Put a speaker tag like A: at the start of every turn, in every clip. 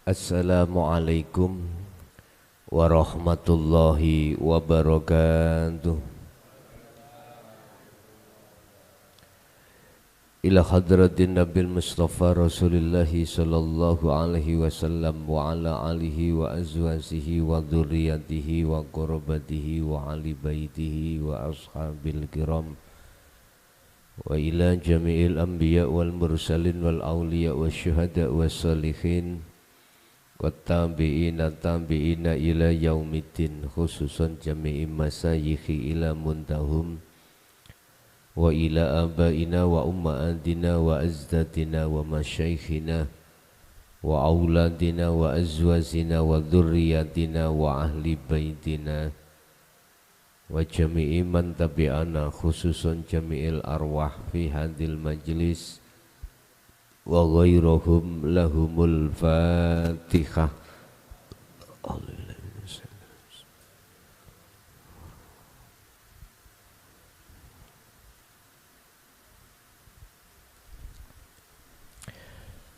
A: Assalamualaikum warahmatullahi wabarakatuh. Ila hadratin Nabil Mustafa Rasulillahi sallallahu alaihi wasallam wa ala alihi wa azwajihi wa dzurriyyatihi wa qurabatihi wa ali baitihi wa ashabil kiram wa ila jami'il anbiya wal mursalin wal awliya wa syuhada wa salihin wa tabi'ina ila yaumiddin, khususan jami'i masayikhi ila muntahum wa ila abaina wa ummahatina wa azdatina wa masyaikhina wa auladina wa azwazina wa dzurriyyatina wa ahli baitina wa jami'i man tabi'ana, khususan jami'il arwah fi hadil majlis wa ghairuhum lahumul fatihah.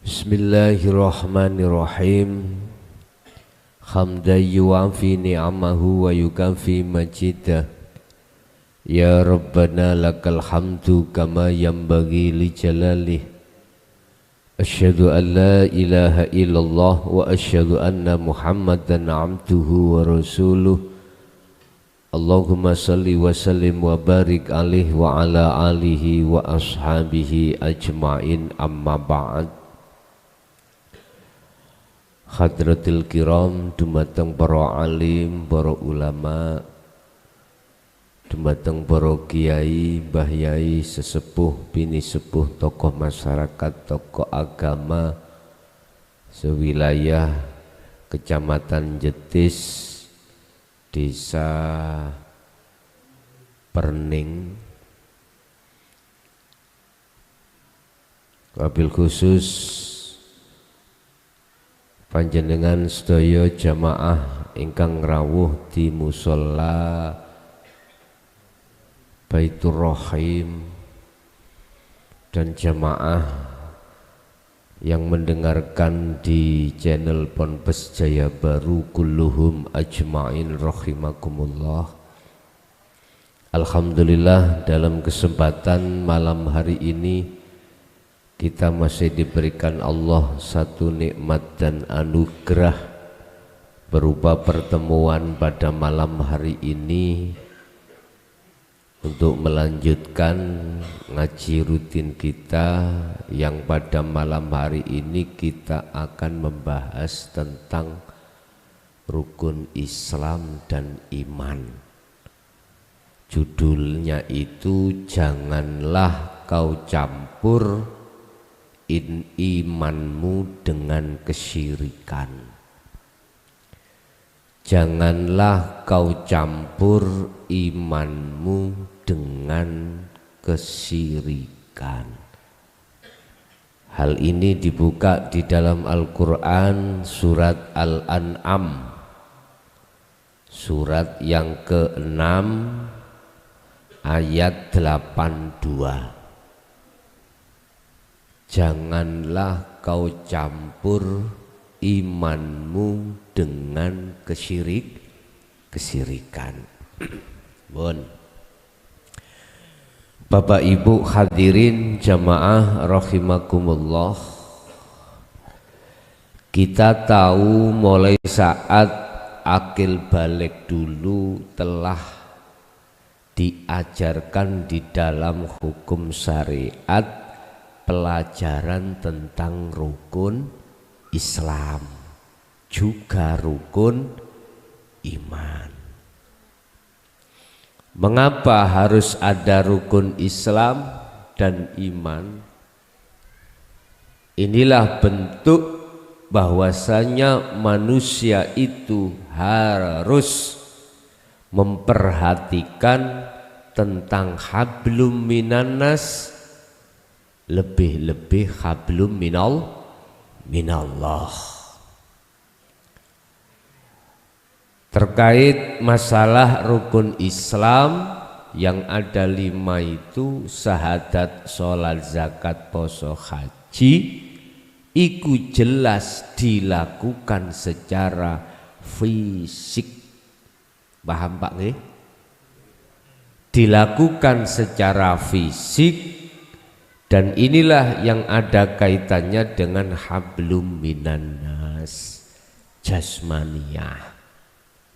A: Bismillahirrahmanirrahim. Hamdan yu'afi ni'amahu wa yukafi majidah. Ya Rabbana lakal hamdu kama yanbaghi li jalalih. Asyhadu an la ilaha illallah wa asyhadu anna Muhammadan abduhu wa rasuluh. Allahumma salli wa sallim wa barik alaihi wa ala alihi wa ashabihi ajma'in, amma ba'd. Hadratil kiram, dumateng para alim, para ulama, dumateng para kiai, mbah yai, sesepuh, bini sepuh, tokoh masyarakat, tokoh agama sewilayah Kecamatan Jetis, Desa Perning, wabil khusus panjenengan sedaya jamaah ingkang rawuh di musala Baitur Rahim dan jamaah yang mendengarkan di channel Ponpes Jaya Baru, kulluhum ajma'in rahimakumullah. Alhamdulillah, dalam kesempatan malam hari ini kita masih diberikan Allah satu nikmat dan anugerah berupa pertemuan pada malam hari ini untuk melanjutkan ngaji rutin kita yang pada malam hari ini kita akan membahas tentang rukun Islam dan iman. Judulnya itu, janganlah kau campur imanmu dengan kesyirikan. Janganlah kau campur imanmu dengan kesyirikan. Hal ini dibuka di dalam Al-Quran surat Al-An'am, surat yang ke-6 ayat 82. Janganlah kau campur imanmu dengan kesyirikan. Bon. Bapak Ibu hadirin jamaah rahimakumullah, kita tahu mulai saat akil balik dulu telah diajarkan di dalam hukum syariat pelajaran tentang rukun Islam, juga rukun iman. Mengapa harus ada rukun Islam dan iman? Inilah bentuk bahwasanya manusia itu harus memperhatikan tentang hablum minannas, lebih-lebih hablum minallah. Terkait masalah rukun Islam yang ada 5 itu, syahadat, sholat, zakat, poso, haji, iku jelas dilakukan secara fisik. Paham Pak nggih? Dilakukan secara fisik, dan inilah yang ada kaitannya dengan hablum minan nas, jasmaniyah.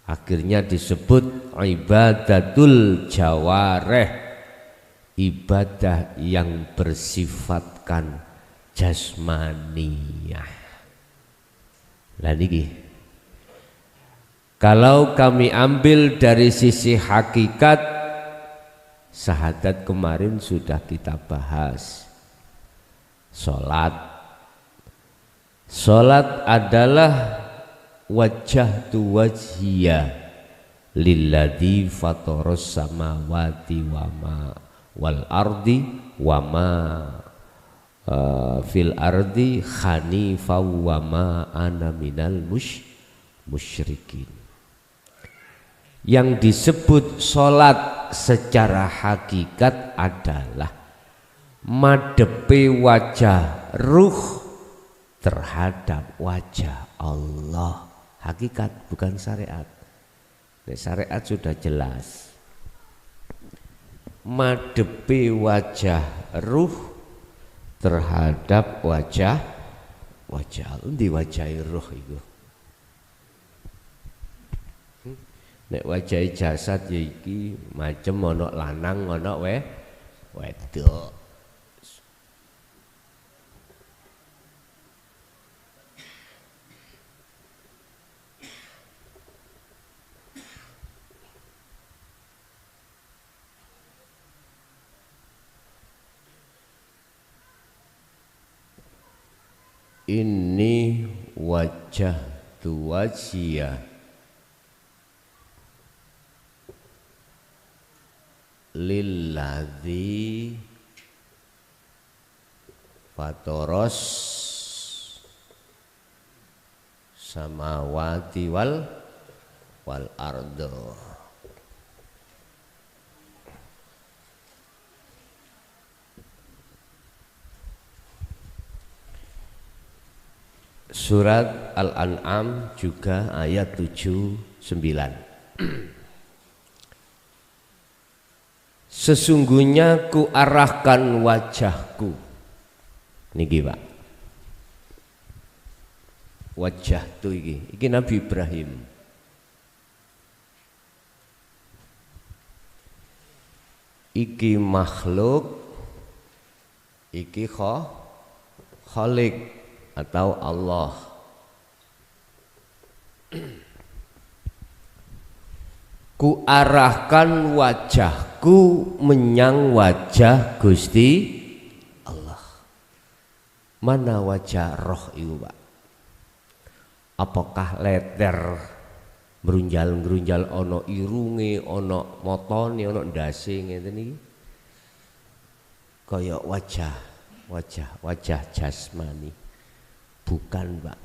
A: Akhirnya disebut ibadatul jawareh, ibadah yang bersifatkan jasmaniyah. Lah niki, kalau kami ambil dari sisi hakikat, syahadat kemarin sudah kita bahas. Salat adalah wajah tu wajhiya lilladzi fataras samawati wa ma wal ardi wa ma fil ardi hanifa wa ma ana minal musyrikin. Yang disebut sholat secara hakikat adalah madepe wajah ruh terhadap wajah Allah. Hakikat, bukan syariat. Nah, syariat sudah jelas. Madepe wajah ruh terhadap wajah Allah. Di wajah ruh itu. Nek wajah jasad ya iki macem ana lanang ana wedok. Ini wajah tu wajhiya lilladzi fataras samawati wal ardo. Surat Al-An'am juga ayat 79. Sesungguhnya ku arahkan wajahku. Niki Pak. Wajah tu iki Nabi Ibrahim. Iki makhluk, iki khalik atau Allah. Ku arahkan wajahku menyang wajah Gusti Allah. Mana wajah roh itu Pak? Apakah letter berunjal-gerunjal ono irunge, ono motone, ono ndase ngeten iki? Kaya wajah jasmani. Bukan Pak.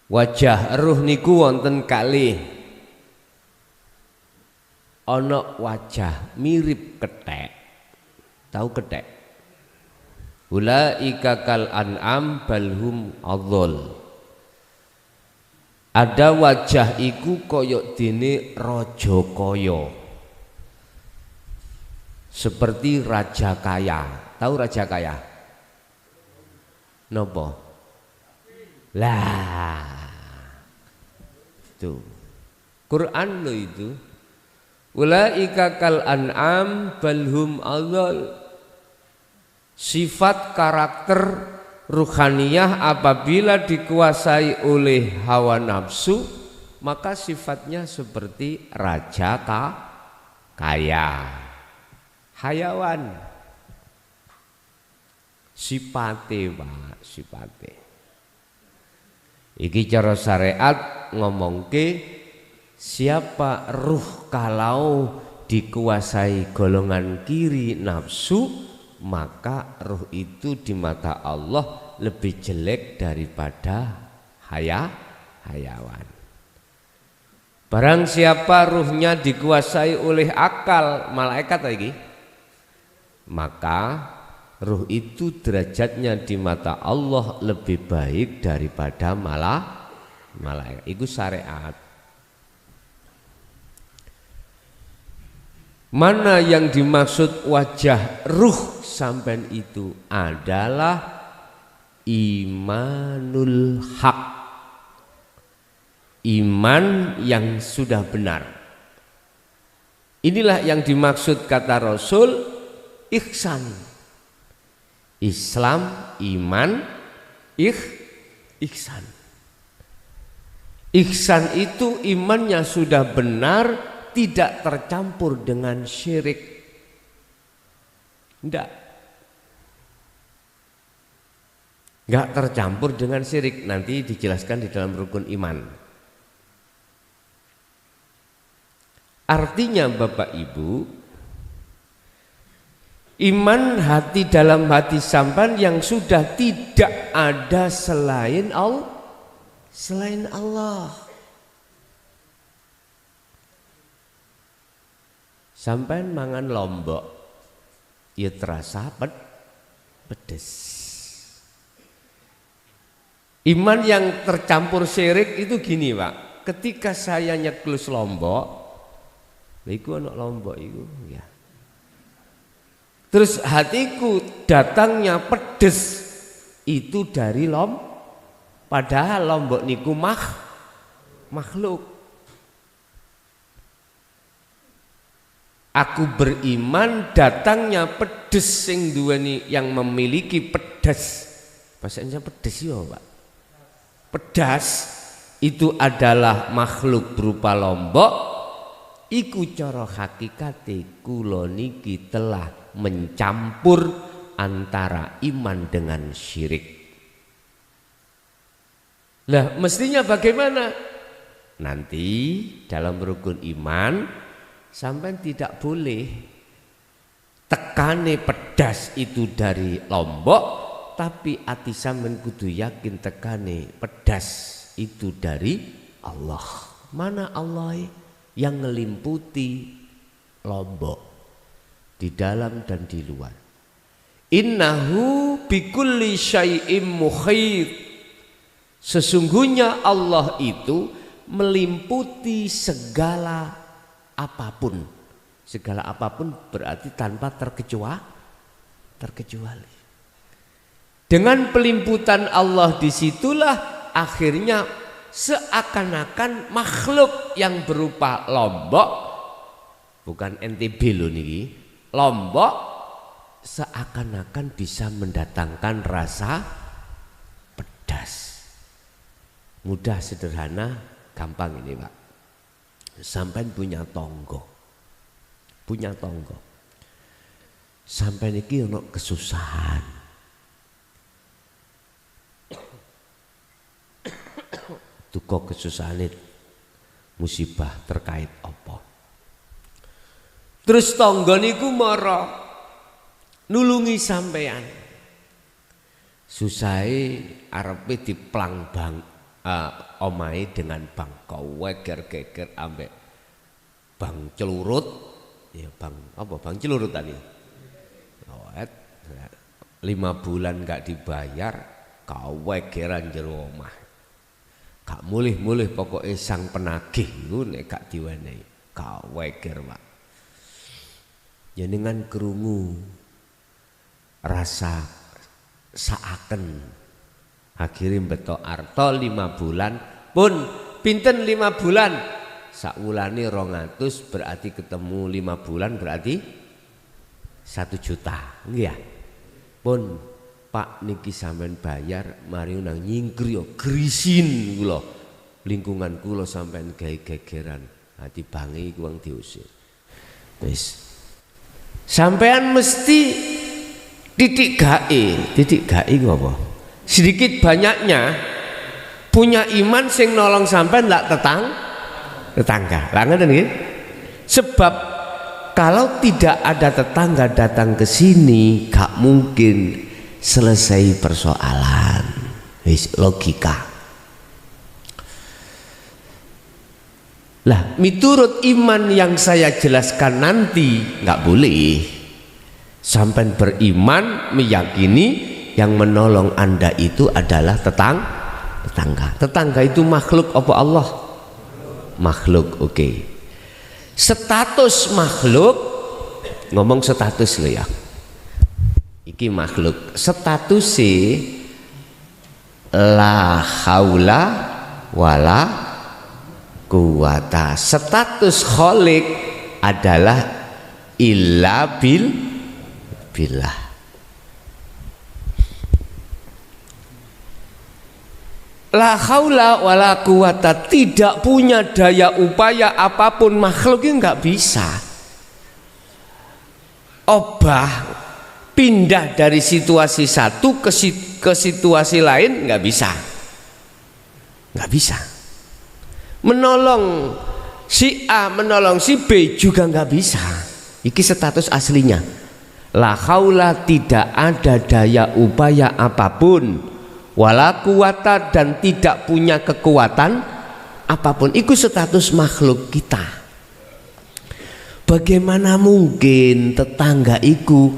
A: Wajah ruh niku wonten kalih. Ana wajah mirip kethek. Tahu kethek? Ulaika kal an'am balhum adhal. Ada wajah iku kaya dene raja kaya. Seperti raja kaya. Tahu raja kaya? Nopo? Lah, tuh Quran lo itu. Ulaika kal an'am balhum adhal. Sifat karakter ruhaniyah apabila dikuasai oleh hawa nafsu, maka sifatnya seperti raja kaya, hayawan. Sipate Pak, sipate. Iki cara syariat ngomongke siapa ruh kalau dikuasai golongan kiri nafsu, maka ruh itu di mata Allah lebih jelek daripada hayawan. Barang siapa ruhnya dikuasai oleh akal malaikat lagi, maka Ruh itu derajatnya di mata Allah lebih baik daripada malaikat. Itu syariat. Mana yang dimaksud wajah ruh sampean itu adalah imanul haq, iman yang sudah benar. Inilah yang dimaksud kata Rasul ihsan. Islam, iman, ihsan. Ihsan itu imannya sudah benar, tidak tercampur dengan syirik. Enggak tercampur dengan syirik. Nanti dijelaskan di dalam rukun iman. Artinya Bapak Ibu, iman hati dalam hati sampan yang sudah tidak ada selain Allah. Sampan mangan lombok, ya terasa pedes. Iman yang tercampur syirik itu gini Pak, ketika saya nyeklus lombok, iku anak lombok iku ya. Terus hatiku datangnya pedes itu dari padahal lombok niku makhluk. Aku beriman datangnya pedes sing duweni yang memiliki pedas. Bahasa Indonesia pedes ya Pak. Pedas itu adalah makhluk berupa lombok. Iku cara hakikate kula niki telah mencampur antara iman dengan syirik. Lah mestinya bagaimana? Nanti dalam rukun iman sampai tidak boleh tekane pedas itu dari lombok, tapi ati sampean kudu yakin tekane pedas itu dari Allah. Mana Allah yang ngelimputi lombok di dalam dan di luar. Innahu bikulli syai'im muhit. Sesungguhnya Allah itu melimputi segala apapun. Segala apapun berarti tanpa terkecuali. Dengan pelimputan Allah disitulah akhirnya seakan-akan makhluk yang berupa lombok, bukan NTB loh niki, lombok seakan-akan bisa mendatangkan rasa pedas. Mudah, sederhana, gampang ini Pak. Sampai punya tonggo, sampai niki ono kesusahan, duka kesusahan musibah terkait apa. Terus tonggo niku mara nulungi sampean. Susahe arepe diplang bang omahe dengan bang geger ambek bang celurut. Ya bang apa bang celurut tadi. 5 bulan gak dibayar, kawegeran jero omah. Gak mulih-mulih pokoknya sang penagih iku nek gak diwenehi kaweger Pak. Jenengan krungu rasa saaken akhirnya betok arto 5 bulan pun pinten 5 bulan sakwulane 200 berarti ketemu 5 bulan berarti 1 juta nggih ya pun Pak niki sampean bayar mari nang nyingkri yo grisin kula lingkungan kula sampean gawe gegeran hati bangi kuwi diusir wis sampean mesti titik gae ku apa sedikit banyaknya punya iman sing nolong sampean lak tetangga lah ngoten nggih sebab kalau tidak ada tetangga datang ke sini gak mungkin selesai persoalan wis logika lah miturut iman yang saya jelaskan nanti nggak boleh
B: Sampai beriman meyakini yang menolong Anda itu adalah tetangga. Tetangga itu makhluk apa Allah? Makhluk. Oke. Status makhluk, ngomong status lo ya. Iki makhluk. Status la haula wala quwata. Status khalik adalah illa billah. La haula wala quwata, tidak punya daya upaya apapun makhluk ini nggak bisa obah pindah dari situasi satu ke situasi lain, nggak bisa. Menolong si A, menolong si B juga nggak bisa. Iki status aslinya. La haula, tidak ada daya upaya apapun, wala quwata, dan tidak punya kekuatan apapun. Itu status makhluk kita. Bagaimana mungkin tetangga itu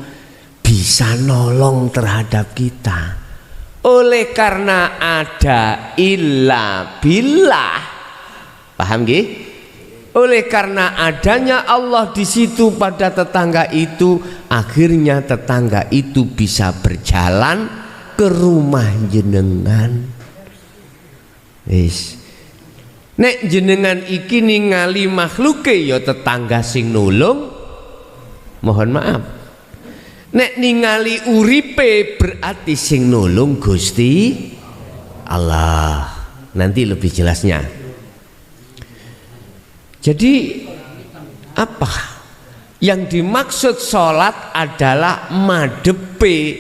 B: bisa nolong terhadap kita? Oleh karena ada illa billah. Paham nggih? Oleh karena adanya Allah di situ pada tetangga itu, akhirnya tetangga itu bisa berjalan ke rumah jenengan. Wis. Nek jenengan iki ningali makhluke ya tetangga sing nulung, mohon maaf. Nek ningali uripe berarti sing nulung Gusti Allah. Nanti lebih jelasnya. Jadi apa yang dimaksud sholat adalah madepe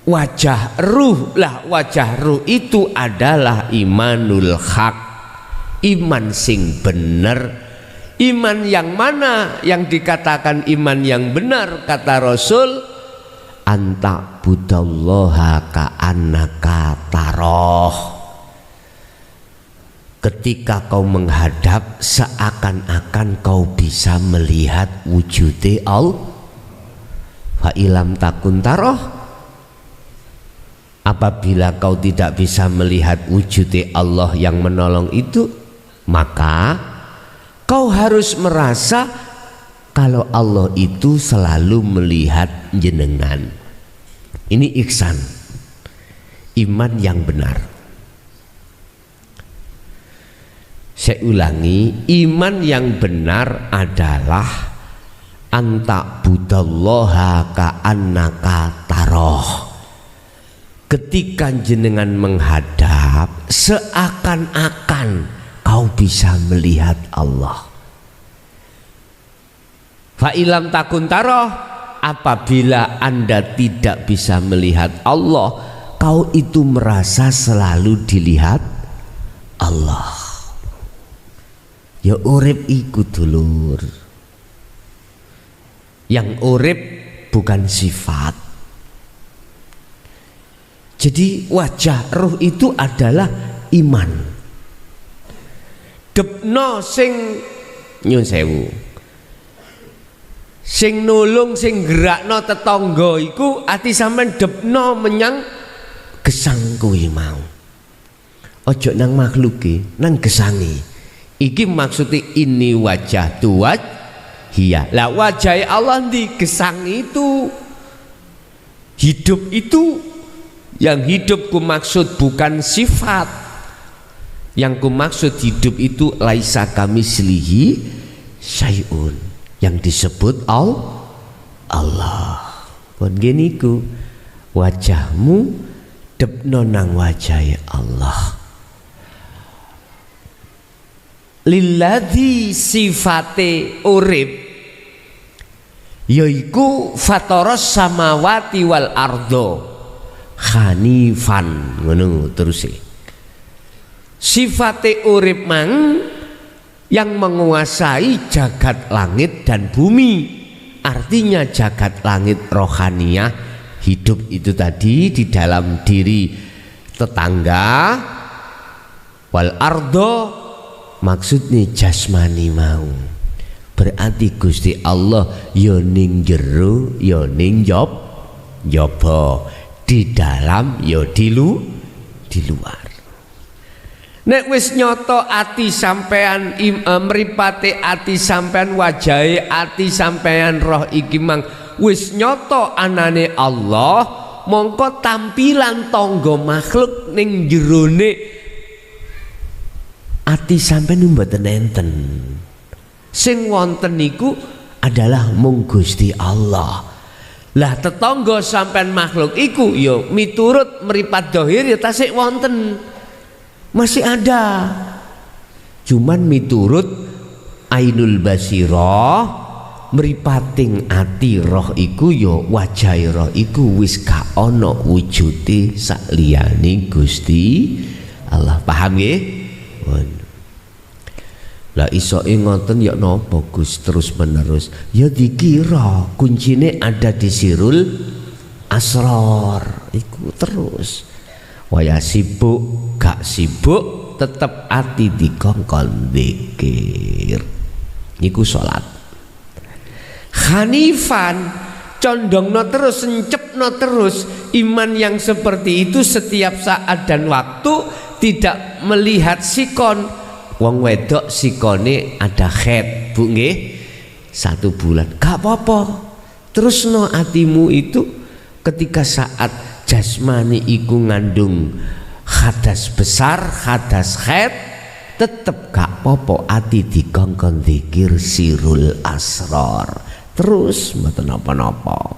B: wajah ruh. Lah wajah ruh itu adalah imanul haq, iman sing bener. Iman yang mana yang dikatakan iman yang benar? Kata Rasul, anta budallaha ka'annaka taroh. Ketika kau menghadap, seakan-akan kau bisa melihat wujudnya Allah. Fa ilam takun taroh, apabila kau tidak bisa melihat wujudnya Allah yang menolong itu, maka kau harus merasa kalau Allah itu selalu melihat jenengan. Ini ihsan, iman yang benar. Saya ulangi, iman yang benar adalah anta budallaha ka'annaka taroh. Ketika jenengan menghadap, seakan-akan kau bisa melihat Allah. Fa ilam takun taroh, apabila Anda tidak bisa melihat Allah, kau itu merasa selalu dilihat Allah. Ya urip iku dulur. Yang urip bukan sifat. Jadi wajah ruh itu adalah iman. Depno sing nyun sewu, sing nulung sing gerakno tetangga iku ati sampean depno menyang gesang kuwi mau. Ojo nang makhluke, nang gesange. Iki maksudnya ini wajah tuwaj hiya. Lah wajah Allah di gesang itu, hidup itu. Yang hidup ku maksud bukan sifat. Yang ku maksud hidup itu laisa kamislihi syai'un, yang disebut Allah. Pun gini ku wajahmu depno nang wajah Allah. Lilladzi sifate urip yaiku fatoros samawati wal ardo hanifan, ngono terus sifate urip mang yang menguasai jagat langit dan bumi. Artinya jagat langit rohaniah, hidup itu tadi di dalam diri tetangga, wal ardo maksudnya jasmani mau, Berarti Gusti Allah ya ning jero ya ning njaba, di dalam ya di luar. Nek wis nyoto ati sampean mripate ati sampean wajahe ati sampean roh iki mang wis nyoto anane Allah, mongko tampilan tangga makhluk ning jerone ati sampean mboten enten. Sing wonten niku adalah mung Gusti Allah. Lah tetangga sampean makhluk iku ya miturut mripat dohir ya tasik wonten. Masih ada. Cuman miturut ainul basirah mripating ati roh iku ya wajahe roh iku wis gak ana wujude sakliyane Gusti Allah. Paham nggih? Lah isoke ngoten ya napa Gus terus menerus? Ya dikira kuncine ada di sirul asrar iku terus. Waya sibuk gak sibuk tetep ati dikongkon zikir. Niku salat. Hanifan condongno terus, encepno terus. Iman yang seperti itu setiap saat dan waktu, tidak melihat sikon. Wong wedok sikone ada head, Bu nggih. 1 bulan gak apa-apa. Terus no atimu itu ketika saat jasmani iku ngandung hadas besar, hadas head, tetep gak apa-apa ati dikongkon zikir sirul asrar. Terus mboten napa-napa.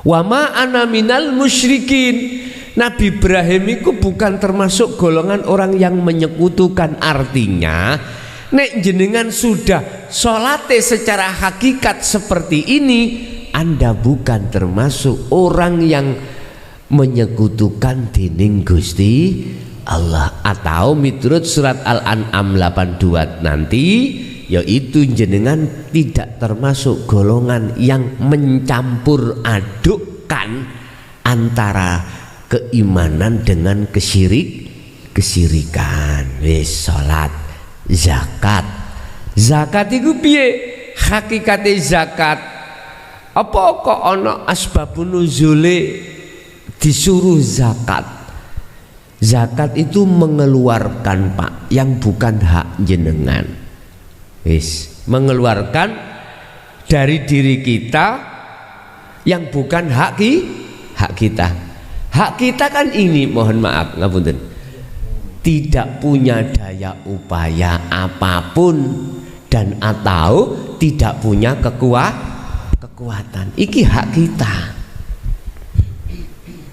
B: Wa ma ana minal musyrikin. Nabi Ibrahim itu bukan termasuk golongan orang yang menyekutukan. Artinya nek jenengan sudah sholate secara hakikat seperti ini, Anda bukan termasuk orang yang menyekutukan dening Gusti Allah. Atau miturut surat Al-An'am 82 nanti, yaitu jenengan tidak termasuk golongan yang mencampur adukkan antara keimanan dengan kesirikan. Wis salat, zakat. Zakat iku piye? Hakikate zakat apa kok ana asbabun nuzule disuruh zakat? Zakat itu mengeluarkan Pak yang bukan hak jenengan. Wis, mengeluarkan dari diri kita yang bukan hak kita. Hak kita kan ini, mohon maaf ngapunten, tidak punya daya upaya apapun dan atau tidak punya kekuatan. Iki hak kita.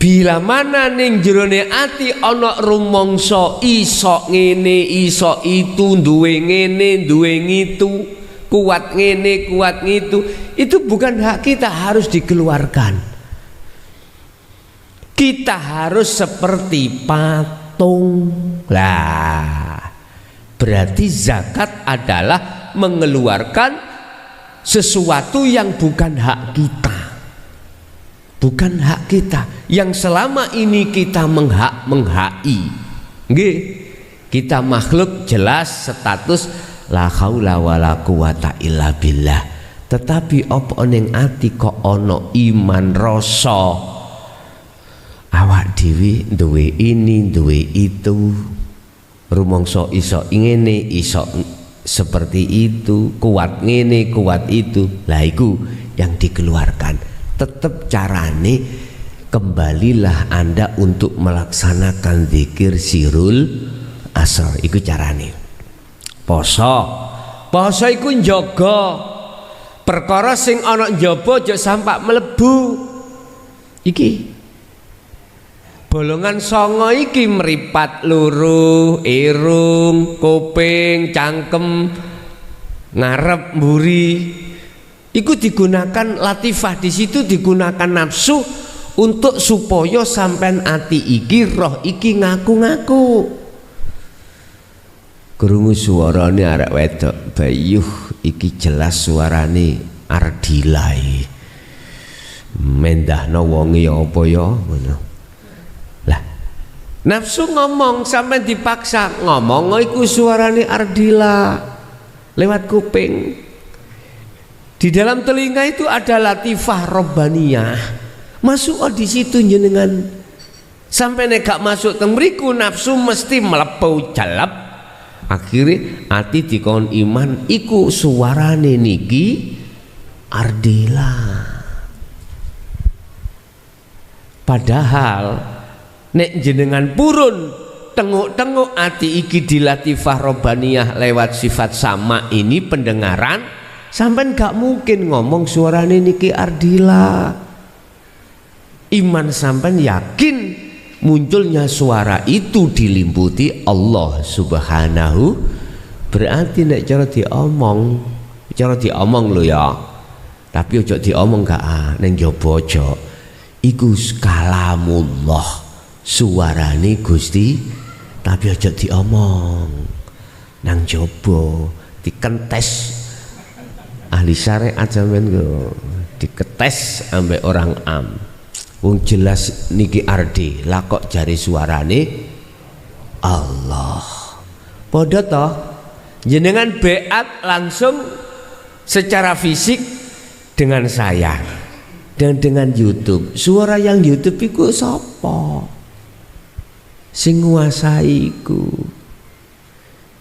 B: Bila mana ning jerone ati ana rumangsa iso ngene iso itu, duwe ngene duwe ngitu, kuat ngene kuat ngitu, itu bukan hak kita, harus dikeluarkan. Kita harus seperti patung. Lah, berarti zakat adalah mengeluarkan sesuatu yang bukan hak kita. Bukan hak kita yang selama ini kita menghai. Nggih, kita makhluk jelas status la haula wala quwata illa billah. Tetapi apa ning ati kok ana iman rasa awak dhewe duwe ini duwe itu, rumangsa iso ngene iso seperti itu, kuat ngene kuat itu. Lah iku yang dikeluarkan. Tetap carane kembalilah Anda untuk melaksanakan zikir sirul asrar. Iku carane. Poso iku njaga perkara sing ana njaba aja sampak mlebu. Iki bolongan songo iki meripat luru, irung, kuping, cangkem, ngarep, mburi. Iku digunakan latifah, di situ digunakan nafsu untuk supaya sampean ati iki roh iki ngaku-ngaku. Krungu suarane arek wedok, bayuh iki jelas suarane Ardilai. Mendahno wonge apa ya ngono. Nafsu ngomong sampai dipaksa ngomong iku suarane Ardila. lewat kuping. Di dalam telinga itu ada latifah robbaniyah. Masuk di situ jenengan. Sampai nek gak masuk teng mriku nafsu mesti mlebu jalap. Akhirnya ati dikon iman iku suarane niki Ardila. Padahal nek jenengan purun tengok-tengok ati iki di latifah robbaniyah lewat sifat sama ini pendengaran, sampean gak mungkin ngomong suarane niki Ardila. Iman sampean yakin munculnya suara itu dilimputi Allah Subhanahu. Berarti nek cara diomong lho ya. Tapi ojo diomong gak ning jaba aja. Iku kalamullah, suarane Gusti, tapi aja diomong nang jaba, dikentes. Ahli syariat sampean go diketes ambek orang am. Wong jelas niki ardi, lah kok jari suarane Allah. Padha toh jenengan beat langsung secara fisik dengan saya dan dengan YouTube. Suara yang YouTube iku sapa? Sing nguasai iku.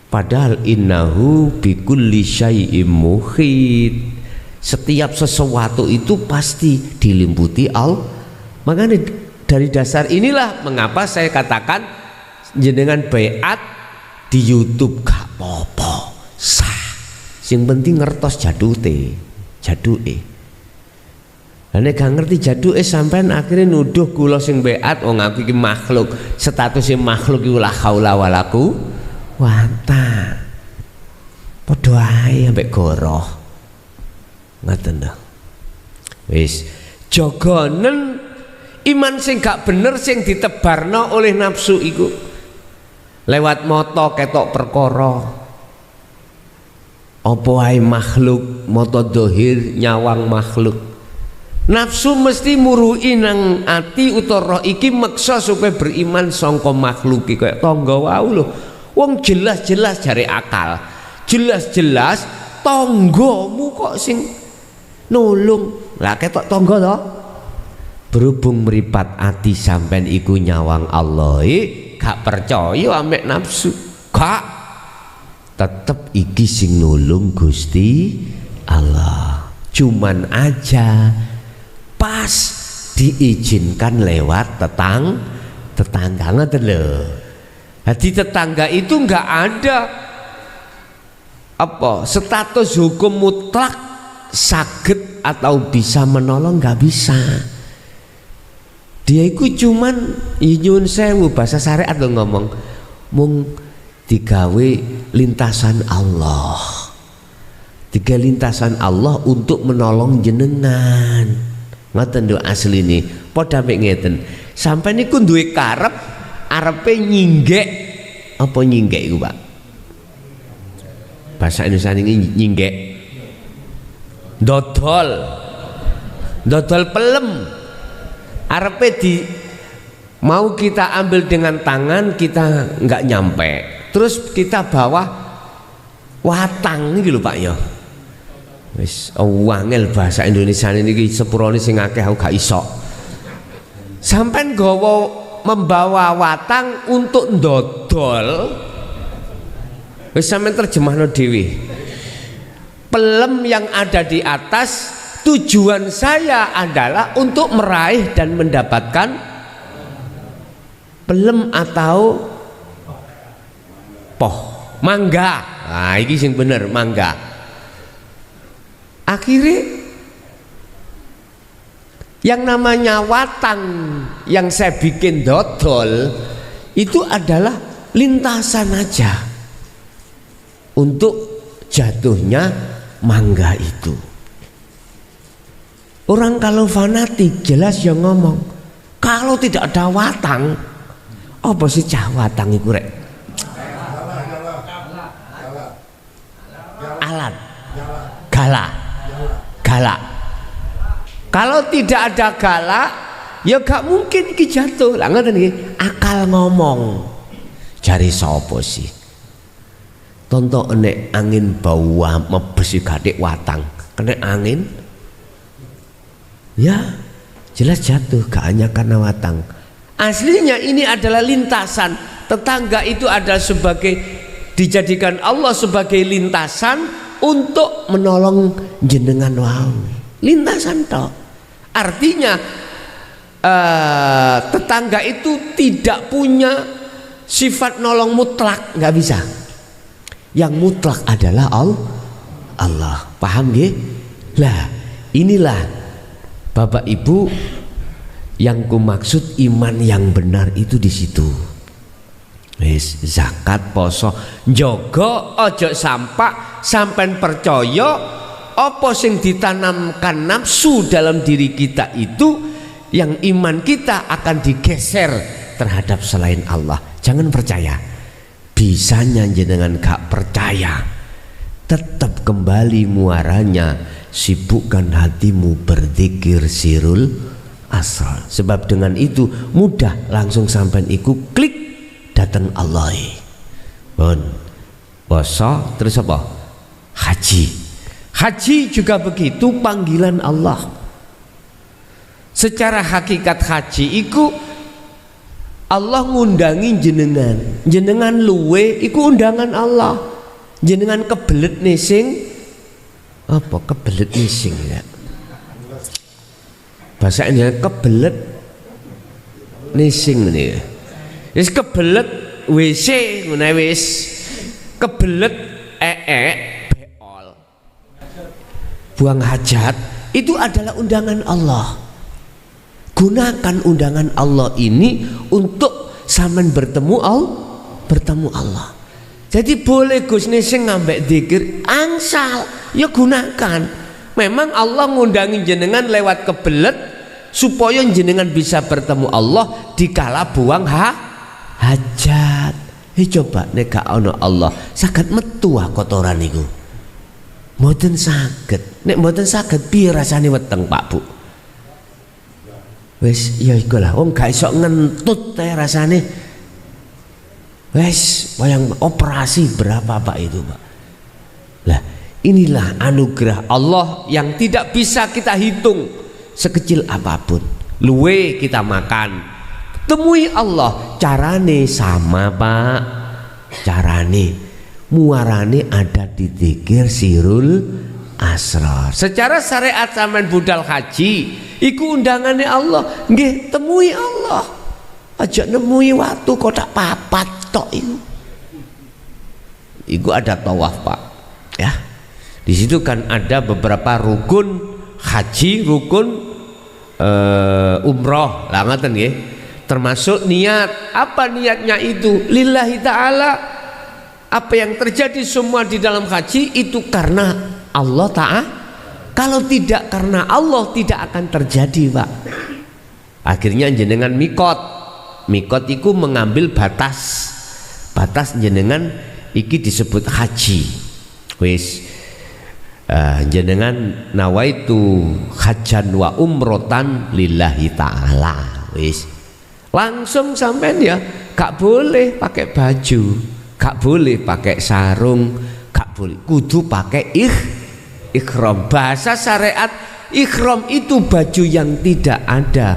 B: Padahal innahu bikulli syai'im muhit. Setiap sesuatu itu pasti dilimputi Allah. Makanya dari dasar inilah mengapa saya katakan jenengan baiat di YouTube gak apa-apa, sah. Sing penting ngertos jaduke. Lah nek gak ngerti jaduke sampean akhirnya nuduh kula sing baiat wong aku iki makhluk, statusé makhluk iku la haula wala quwata. Padha ae ambek goroh. Ngoten lho. Wis jogonen iman sing gak bener sing ditebarno oleh nafsu iku. Lewat moto ketok perkara. Apa ae makhluk, moto dohir nyawang makhluk. Nafsu mesti murui nang ati utawa roh iki meksa supaya beriman sangka makhluk iki kaya tangga wau lho. Wong jelas-jelas jare akal. Jelas-jelas tanggamu kok sing nulung. Lah ketok tangga to. Berhubung meripat ati sampean iku nyawang Allah, gak percaya ambek nafsu. Gak. Tetep iki sing nulung Gusti Allah. Cuman aja pas diizinkan lewat tetangga ngoten lho. Jadi tetangga itu enggak ada apa status hukum mutlak saged atau bisa menolong, enggak bisa. Dia itu cuman nyuwun sewu bahasa syariat lo ngomong mung digawe lintasan Allah. Tiga lintasan Allah untuk menolong jenengan. Ngoten lho asli ini. Padha mek ngeten. Sampai niku duwe karep arepe nyinggek. Apa nyinggek iku, Pak? Bahasa Indonesia ini nyinggek. Dodol pelem. Arepe di mau kita ambil dengan tangan kita nggak nyampe. Terus kita bawa watang iki lho, Pak ya. Wis wangel bahasa Indonesia niki sepurane sing akeh aku gak iso. Sampeyan gawa membawa watang untuk ndodol. Wis sampeyan terjemahno dhewe. Pelem yang ada di atas, tujuan saya adalah untuk meraih dan mendapatkan pelem atau mangga. Nah, iki sing bener mangga. Akhirnya yang namanya watang yang saya bikin dodol itu adalah lintasan aja untuk jatuhnya mangga itu. Orang kalau fanatik jelas yang ngomong kalau tidak ada watang apa sih cah watang itu rek? Alat galak. Kalau tidak ada galak ya gak mungkin ki jatuh. Lah ngoten nggih, akal ngomong. Jari sapa sih? tonton nek angin bawa mebes gadik watang kena angin ya jelas jatuh, gak hanya karena watang. Aslinya ini adalah lintasan. Tetangga itu adalah sebagai, dijadikan Allah sebagai lintasan untuk menolong jenengan wau. Lintasan toh. Artinya tetangga itu tidak punya sifat nolong mutlak, nggak bisa. Yang mutlak adalah Allah. Paham ya? Lah inilah Bapak Ibu yang ku maksud iman yang benar itu di situ. Wis zakat, poso, njogo ojo sampai percaya apa sing ditanamkan nafsu dalam diri kita itu yang iman kita akan digeser terhadap selain Allah. Jangan percaya. Bisanya jenengan gak percaya, tetap kembali muaranya, sibukkan hatimu berzikir sirul asal. Sebab dengan itu mudah langsung sampai iku klik datang Allah. Bon, poso terus apa? Haji. Haji juga begitu panggilan Allah. Secara hakikat haji iku Allah ngundangi jenengan luwe iku undangan Allah. Jenengan kebelet nising apa kebelet nising ya? Bahasanya kebelet nising nih. Wis kebelet WC ngene wis. Kebelet beol. Buang hajat itu adalah undangan Allah. Gunakan undangan Allah ini untuk sampean bertemu Allah. Jadi boleh Gus nising ngambek zikir angsal, ya gunakan. Memang Allah ngundangi jenengan lewat kebelet supaya jenengan bisa bertemu Allah dikala buang hajat. Coba nek gak ana Allah, saged metu kotoran niku. Mboten saged. Nek mboten saged piye rasane weteng Pak Bu? Wis ya iku lah, wong gak iso ngentut teh rasane. Wis wayang operasi berapa Pak itu Pak? Lah inilah anugerah Allah yang tidak bisa kita hitung sekecil apapun. Luwe kita makan, temui Allah, carane sama Pak. Carane muarane ada di zikir sirul asrar. Secara syariat sampean budal haji iku undangannya Allah, nggih temui Allah. Aja nemui waktu kotak papat tok iku. Iku ada tawaf Pak, ya. Di situ kan ada beberapa rukun haji, rukun umroh, lah ngoten nggih. Termasuk niat. Apa niatnya itu? Lillahi ta'ala. Apa yang terjadi semua di dalam haji itu karena Allah Ta'ala. Kalau tidak karena Allah tidak akan terjadi Pak. Akhirnya jenengan mikot. Mikot itu mengambil batas. Batas jenengan iki disebut haji. Wis jenengan nawaitu hajan wa umrotan lillahi ta'ala. Wis langsung sampean ya, gak boleh pakai baju, gak boleh pakai sarung, gak boleh, kudu pakai ikhram. Bahasa syariat ikhram itu baju yang tidak ada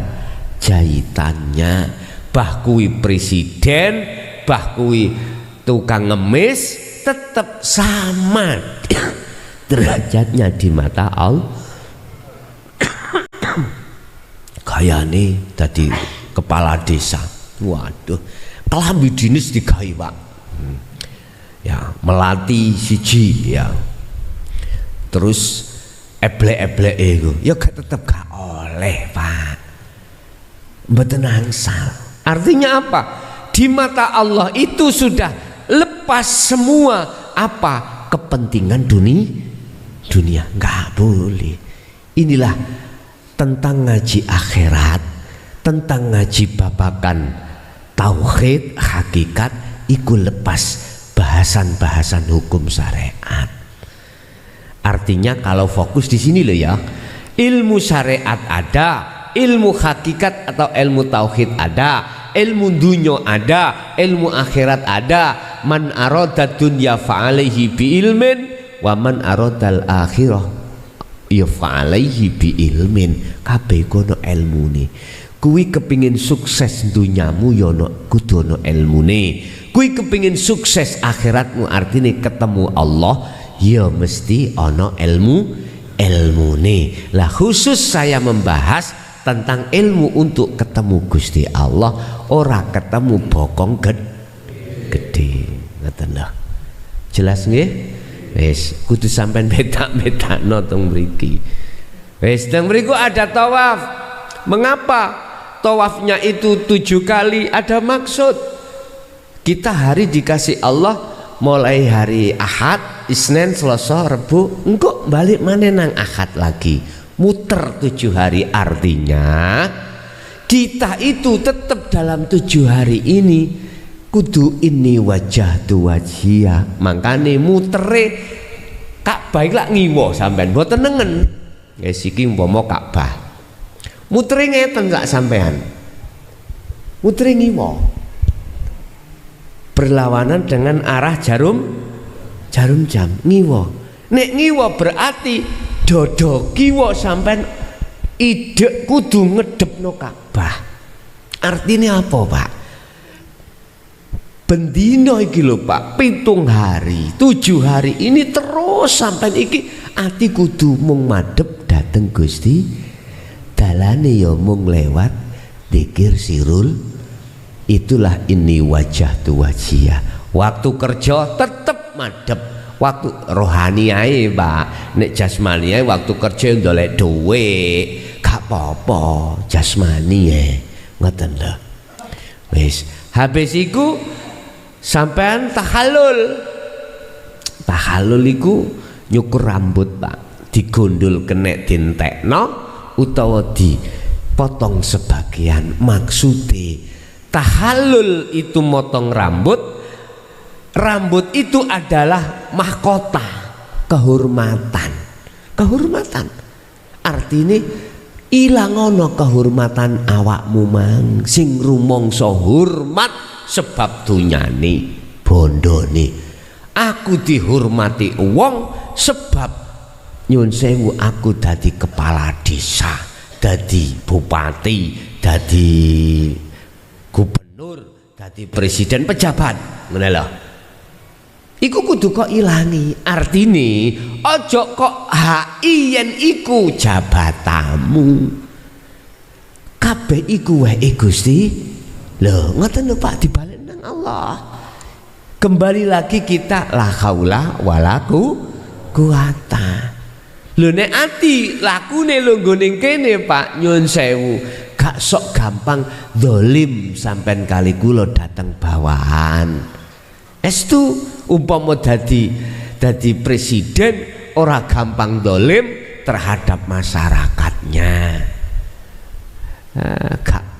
B: jahitannya. Bah kui presiden, bah kui tukang ngemis, tetap sama derajatnya di mata Allah. Kayane tadi kepala desa, waduh, kelambi dinis digawe Pak. Ya, melati siji ya. Terus eblek-eblek itu, ya tetap gak oleh Pak. Mboten angsal. Artinya apa? Di mata Allah itu sudah lepas semua apa kepentingan dunia, nggak boleh. Inilah tentang ngaji akhirat, tentang ngaji babakan tauhid hakikat, iku lepas bahasan-bahasan hukum syariat. Artinya kalau fokus di sini loh ya, ilmu syariat ada, ilmu hakikat atau ilmu tauhid ada, ilmu dunya ada, ilmu akhirat ada. man arada dunya fa'alaihi bi ilmin wa man aradal akhirah ya fa'alaihi bi ilmin. Kabeh kono ilmune. Kuwi kepingin sukses dunyamu ya kudu ana ilmune. Kuwi kepingin sukses akhiratmu artine ketemu Allah ya mesti ana ilmune. Lah khusus saya membahas tentang ilmu untuk ketemu Gusti Allah, ora ketemu bokong gede. Ngoten lho. Jelas nggih? Wis kudu sampean bedak-bedakno teng mriki. Wis teng mriku ada tawaf. Mengapa tawafnya itu 7 kali? Ada maksud. Kita hari dikasih Allah mulai hari Ahad, Isnin, Selasa, Rebu, engko balik maneh nang Ahad lagi. Muter 7 hari, artinya kita itu tetap dalam 7 hari ini kudu ini wajah tu wajhia. Makane mutere Ka'bah lak ngiwo sampean mboten nengen. Wis iki umpama Ka'bah. Mutere ngeten sak sampean. Mutere ngiwo. Berlawanan dengan arah jarum jam ngiwo. Nek ngiwo berarti dodo kiwa sampean ide kudu ngedepno Ka'bah. Artinya apa, Pak? Bendino iki lho, Pak, 7 hari, 7 hari ini terus sampean iki ati kudu mung madhep dateng Gusti. Dalane ya mung lewat zikir sirul. Itulah ini wajah tu wajhia. Waktu kerja tetep madhep. Waktu rohani ae, Pak. Nek jasmani ae waktu kerja ndolek dhuwit, gak apa-apa, jasmani ae. Ngoten lho. Wis, habis iku sampean tahallul. Tahallul iku nyukur rambut, Pak. Digondol kenek dintekno utawa dipotong sebagian. Maksude tahallul itu motong rambut. Rambut itu adalah mahkota, kehormatan. Kehormatan. Artinya ilangono kehormatan awakmu mang sing rumangsa hormat sebab dunyane bondone. Aku dihormati wong sebab nyun sewu aku dadi kepala desa, dadi bupati, dadi gubernur, dadi presiden, pejabat. Ngene lho. Iku kudu kok ilangi. Artine ojo kok HI yen iku jabatamu. Kabeh iku wae Gusti. Lho, ngoten lho Pak, dibalik nang Allah. Kembali lagi kita la haula wala quwata. Lho nek ati lakune lho nggone kene Pak, nyun sewu. Gak sok gampang dolim sampean kali kula dateng bawahan. Estu umpama dadi presiden ora gampang dolim terhadap masyarakatnya.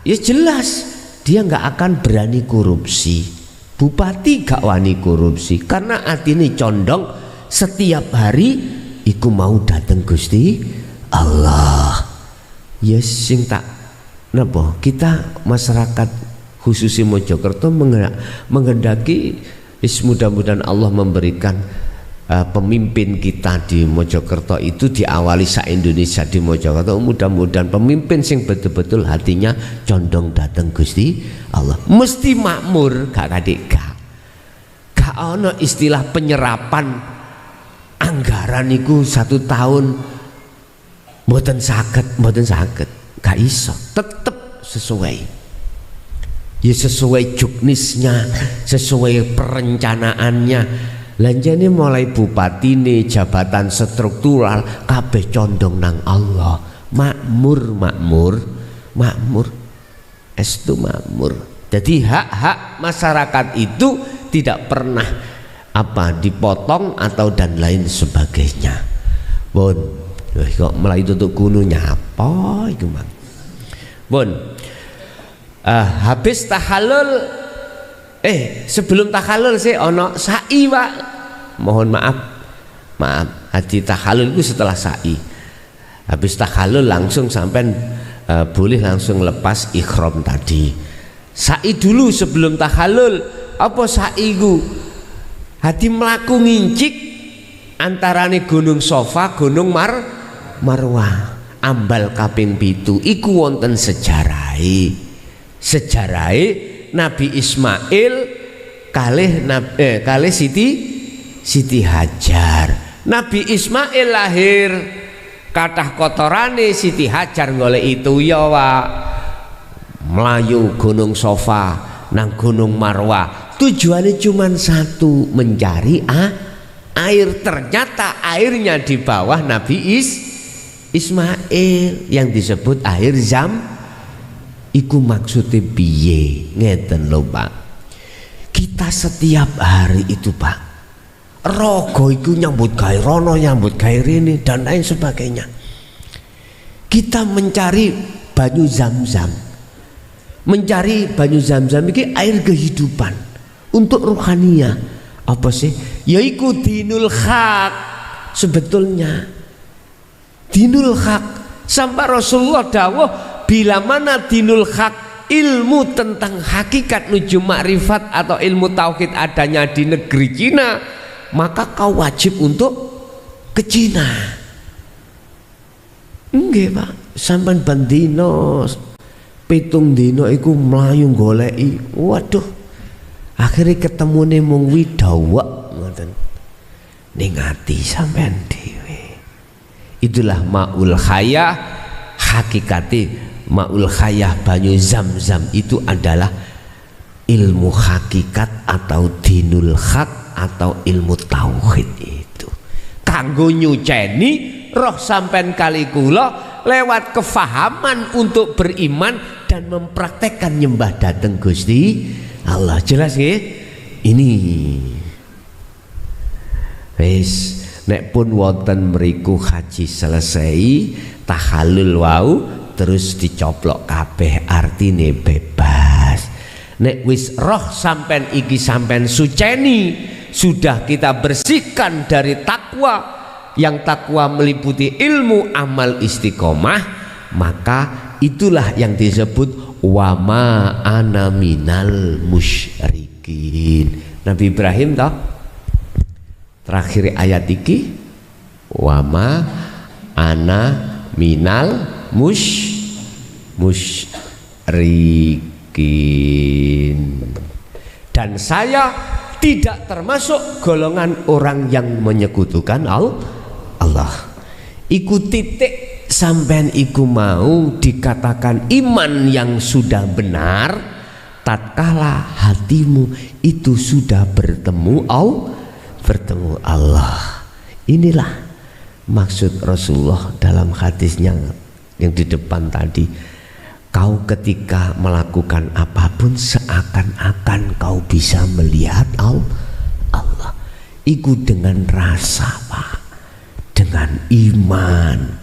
B: Ya jelas dia nggak akan berani korupsi. Bupati gak wani korupsi karena atine condong setiap hari iku mau dateng Gusti Allah. Yes sing tak napa kita masyarakat khususnya Mojokerto menghendaki mudah-mudahan Allah memberikan pemimpin kita di Mojokerto itu diawali se-Indonesia di Mojokerto. Mudah-mudahan pemimpin sing betul-betul hatinya condong dateng Gusti Allah. Mesti makmur, gak kadik gak ono istilah penyerapan anggaran iku 1 tahun mboten saged, gak iso. Tetep sesuai. Ya sesuai juknisnya, sesuai perencanaannya. Lanjane mulai bupatine, jabatan struktural kabeh condong nang Allah. Makmur. Estu makmur. Jadi hak-hak masyarakat itu tidak pernah dipotong atau dan lain sebagainya. Bon, kok mulai tutuk gunung nyapa iku, Mang. Bon. Habis tahallul sebelum tahallul sih ono sa'i, Pak. Mohon maaf haji tahallul itu setelah sa'i. Habis tahallul langsung sampai boleh langsung lepas ikhram tadi. Sa'i dulu sebelum tahallul. Apa sa'i ku? hati melaku ngincik antarane gunung Sofa gunung Marwah ambal kaping 7 iku wonten sejarahe Nabi Ismail kalih Siti Hajar. Nabi Ismail lahir kathah kotorane Siti Hajar golek itu ya Wak melayu gunung Sofa nang gunung Marwah tujuannya cuma satu mencari air. Ternyata airnya di bawah Nabi Ismail yang disebut air iku maksudnya piye ngeten lho Pak. Kita setiap hari itu Pak rogo iku nyambut gawe rono nyambut gawe rene dan lain sebagainya. Kita mencari banyu Zam-Zam. Mencari banyu Zam-Zam iki air kehidupan untuk rohania. Apa sih? Yaiku dinul haq. Sebetulnya dinul haq sampai Rasulullah dawuh bila mana dinul haq ilmu tentang hakikat nuju makrifat atau ilmu tauhid adanya di negeri Cina, maka kau wajib untuk ke Cina. Nggih Pak, sampean bandino pitung dino iku mlayu goleki. Waduh. Akhirnya ketemune mung widawak ngoten. Ning ati sampean dhewe. Itulah maul hayah, hakikati maul hayah banyu Zam-Zam itu adalah ilmu hakikat atau dinul haq atau ilmu tauhid itu. Kanggo nyuceni roh sampean kali kula lewat kefahaman untuk beriman dan mempraktekkan nyembah dateng Gusti Allah. Jelas nggih? Ini wis nek pun wonten mriku haji selesai tahallul wau terus dicoplok kabeh artine bebas. Nek wis roh sampean iki sampean suceni sudah kita bersihkan dari takwa yang takwa meliputi ilmu amal istiqomah, maka itulah yang disebut wama ana minal musyrikin. Nabi Ibrahim toh terakhir ayat iki wama ana minal musyrikin, dan saya tidak termasuk golongan orang yang menyekutukan Allah. Iku titik sampean iku mau dikatakan iman yang sudah benar tatkala hatimu itu sudah bertemu Allah. Inilah maksud Rasulullah dalam hadisnya yang di depan tadi. Kau ketika melakukan apapun seakan-akan kau bisa melihat Allah. Iku dengan rasa Pak, dengan iman,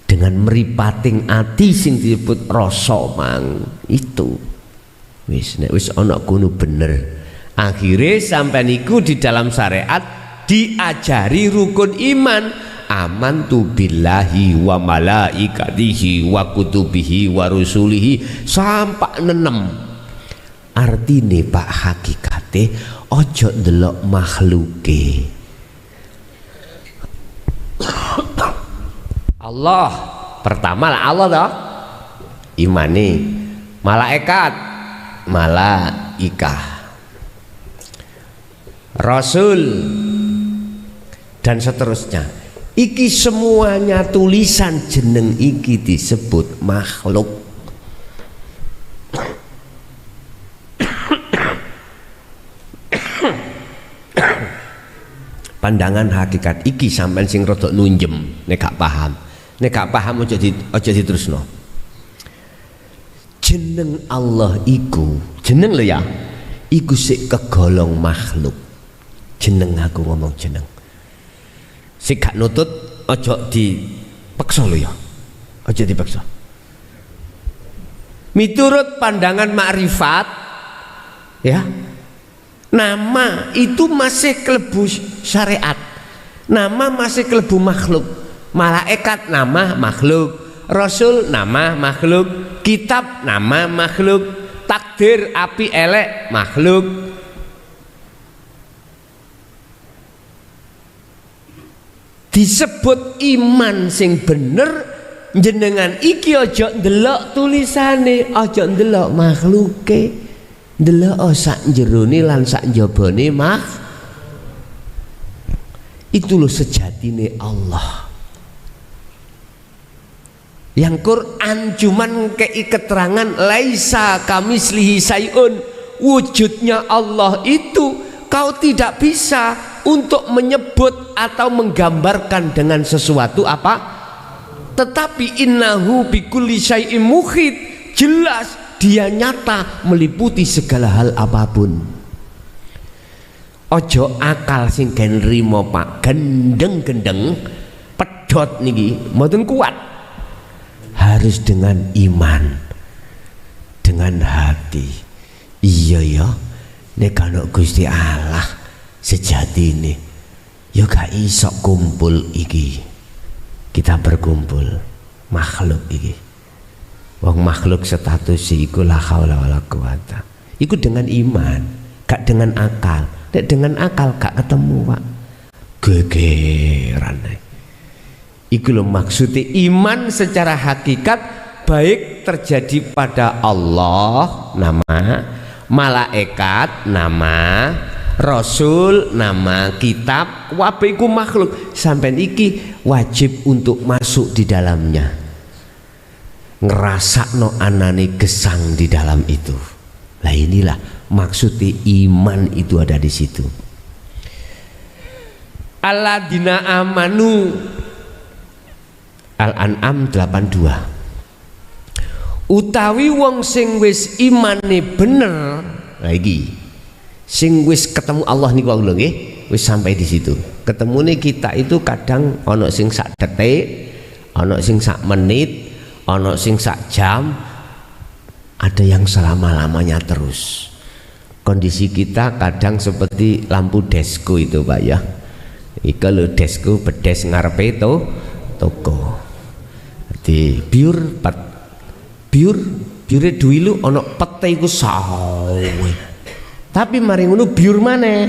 B: dengan meripating ati sing disebut rasa mang itu. Wis nek wis ana kono bener. Akhire sampean iku di dalam syariat diajari rukun iman. Amantu billahi wa malaikatihi wa kutubihi wa rusulihi sampai 6. Artine Pak hakikate ojo ndelok makhluke. Allah pertama lah Allah toh imani, malaikat malaikah, Rasul dan seterusnya. Iki semuanya tulisan jeneng iki disebut makhluk. Pandangan hakikat iki sampean sing rada nunjem nek gak paham. Nek gak paham aja diterusno. Jeneng Allah iku, jeneng lho ya. Iku sik kegolong makhluk. Jeneng aku ngomong jeneng. Sik gak nutut aja dipeksa lho ya. Aja dipeksa. Miturut pandangan makrifat ya, nama itu masih kelebu syariat, nama masih kelebu makhluk. Malaikat nama makhluk, Rasul nama makhluk, kitab nama makhluk, takdir api elek makhluk. disebut iman sing bener, jenengan iki aja ndelok tulisane, aja ndelok makhluke, ndelok sak jerone lan sak njabane itu loh sejatine Allah. Yang Quran cuman kei keterangan laisa kamislihi sayun, wujudnya Allah itu kau tidak bisa untuk menyebut atau menggambarkan dengan sesuatu apa, tetapi innahu bikulli syai'in muhit, jelas dia nyata meliputi segala hal apapun. Ojo akal sing gen rimo Pak, gendeng-gendeng pedhot niki mboten kuat. Harus dengan iman, dengan hati. Iya ya, nek ana Gusti Allah sejatine ya gak iso kumpul iki. Kita berkumpul makhluk iki. Wong makhluk status iku la haula wala quwata. Iku dengan iman, gak dengan akal. Nek dengan akal gak ketemu, Pak. Gegeran. Iku lho maksudnya iman secara hakikat, baik terjadi pada Allah nama, malaikat nama, rasul nama, kitab, kabeh iku makhluk. Sampeyan iki wajib untuk masuk di dalamnya, ngerasakno anane gesang di dalam itu. Lah inilah maksudnya iman itu ada di situ. Alladzina amanu, Al-An'am 82. Utawi wong sing wis imane bener, lagi sing wis ketemu Allah niku lho nggih, wis sampai di situ. Ketemune kita itu kadang ana sing sak detik, ana sing sak menit, ana sing sak jam, ada yang selama-lamanya terus. Kondisi kita kadang seperti lampu desko itu, Pak ya. Iki lho desko bedes ngarepe toko. Di biur biure dulu ono pete iku sawe. Tapi mari ngono biur maneh.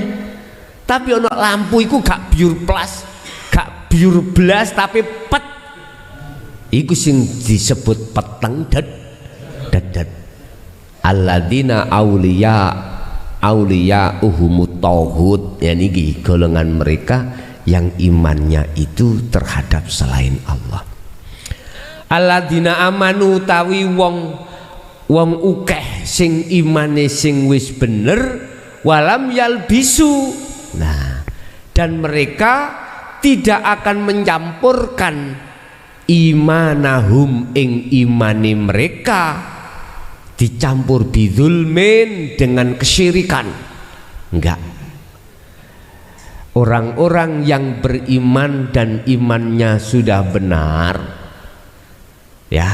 B: Tapi ono lampu iku gak biur plus, gak biur blas tapi pet. Iku sing disebut peteng dedet. Alladzina auliya uhumut tauhid. Ya niki golongan mereka yang imannya itu terhadap selain Allah. Alladzina amanu tawi wong ukeh sing imane sing wis bener, walam yalbisu. Nah, dan mereka tidak akan mencampurkan imanahum ing imane mereka dicampur bidzulmin dengan kesyirikan. Enggak. Orang-orang yang beriman dan imannya sudah benar, ya,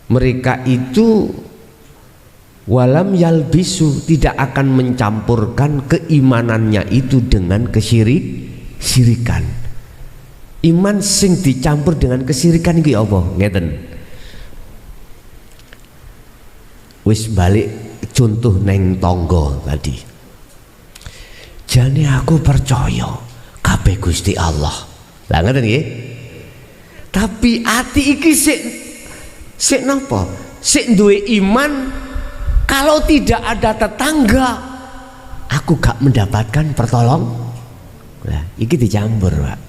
B: mereka itu walam yalbisu, tidak akan mencampurkan keimanannya itu dengan kesyirikan. Iman sing dicampur dengan kesyirikan iki apa? Ngeten. Wis balik contoh neng tonggo tadi. Jane aku percaya kabeh Gusti Allah. Lah ngoten nggih. Tapi ati iki sik napa? Sik duwe iman, kalau tidak ada tetangga aku gak mendapatkan pertolong. Lah iki dicampur, Pak.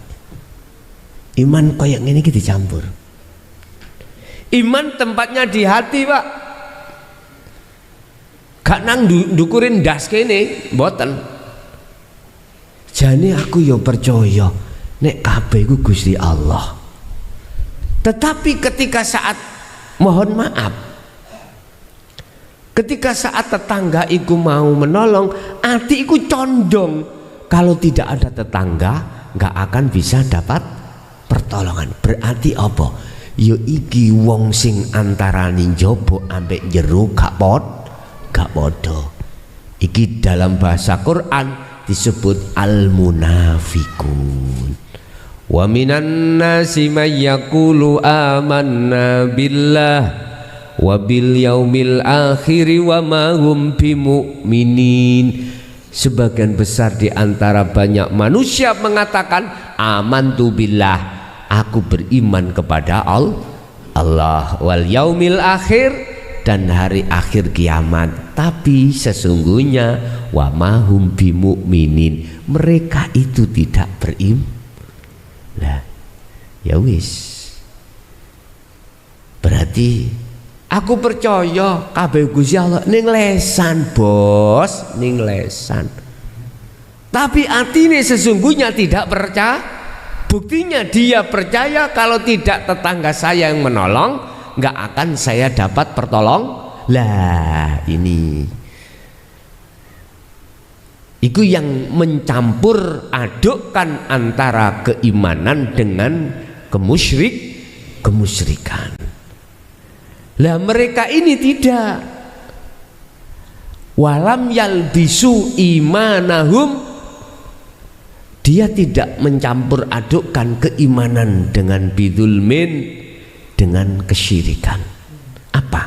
B: Iman koyo ngene iki dicampur. Iman tempatnya di hati, Pak. Gak nang ndukurin ndas kene, mboten. Jane aku ya percaya nek kabeh iku Gusti Allah. Tetapi ketika saat mohon maaf, ketika saat tetangga iku mau menolong, ati iku condong kalau tidak ada tetangga nggak akan bisa dapat pertolongan. Berarti apa? Yo iki wong sing antarane njaba ambek jero gak padha. Iki dalam bahasa Quran disebut al-munafikun. Wa minan nasi may yaqulu amanna billah wa bil yaumil akhir wa ma hum bimu'minin. Sebagian besar di antara banyak manusia mengatakan amantu billah, aku beriman kepada Allah wal yaumil akhir, dan hari akhir kiamat. Tapi sesungguhnya wa mahum bimu'minin, mereka itu tidak beriman. Lah ya wis, berarti aku percaya kabeh Gusti Allah ning lesan, bos, ning lesan. Tapi atine sesungguhnya tidak percaya. Buktinya dia percaya kalau tidak tetangga saya yang menolong, nggak akan saya dapat pertolong. Lah ini itu yang mencampur adukkan antara keimanan dengan kemusyrikan. Lah mereka ini tidak. Walam yalbisu imanahum, dia tidak mencampur adukkan keimanan dengan bidzulmin, dengan kesyirikan. Apa?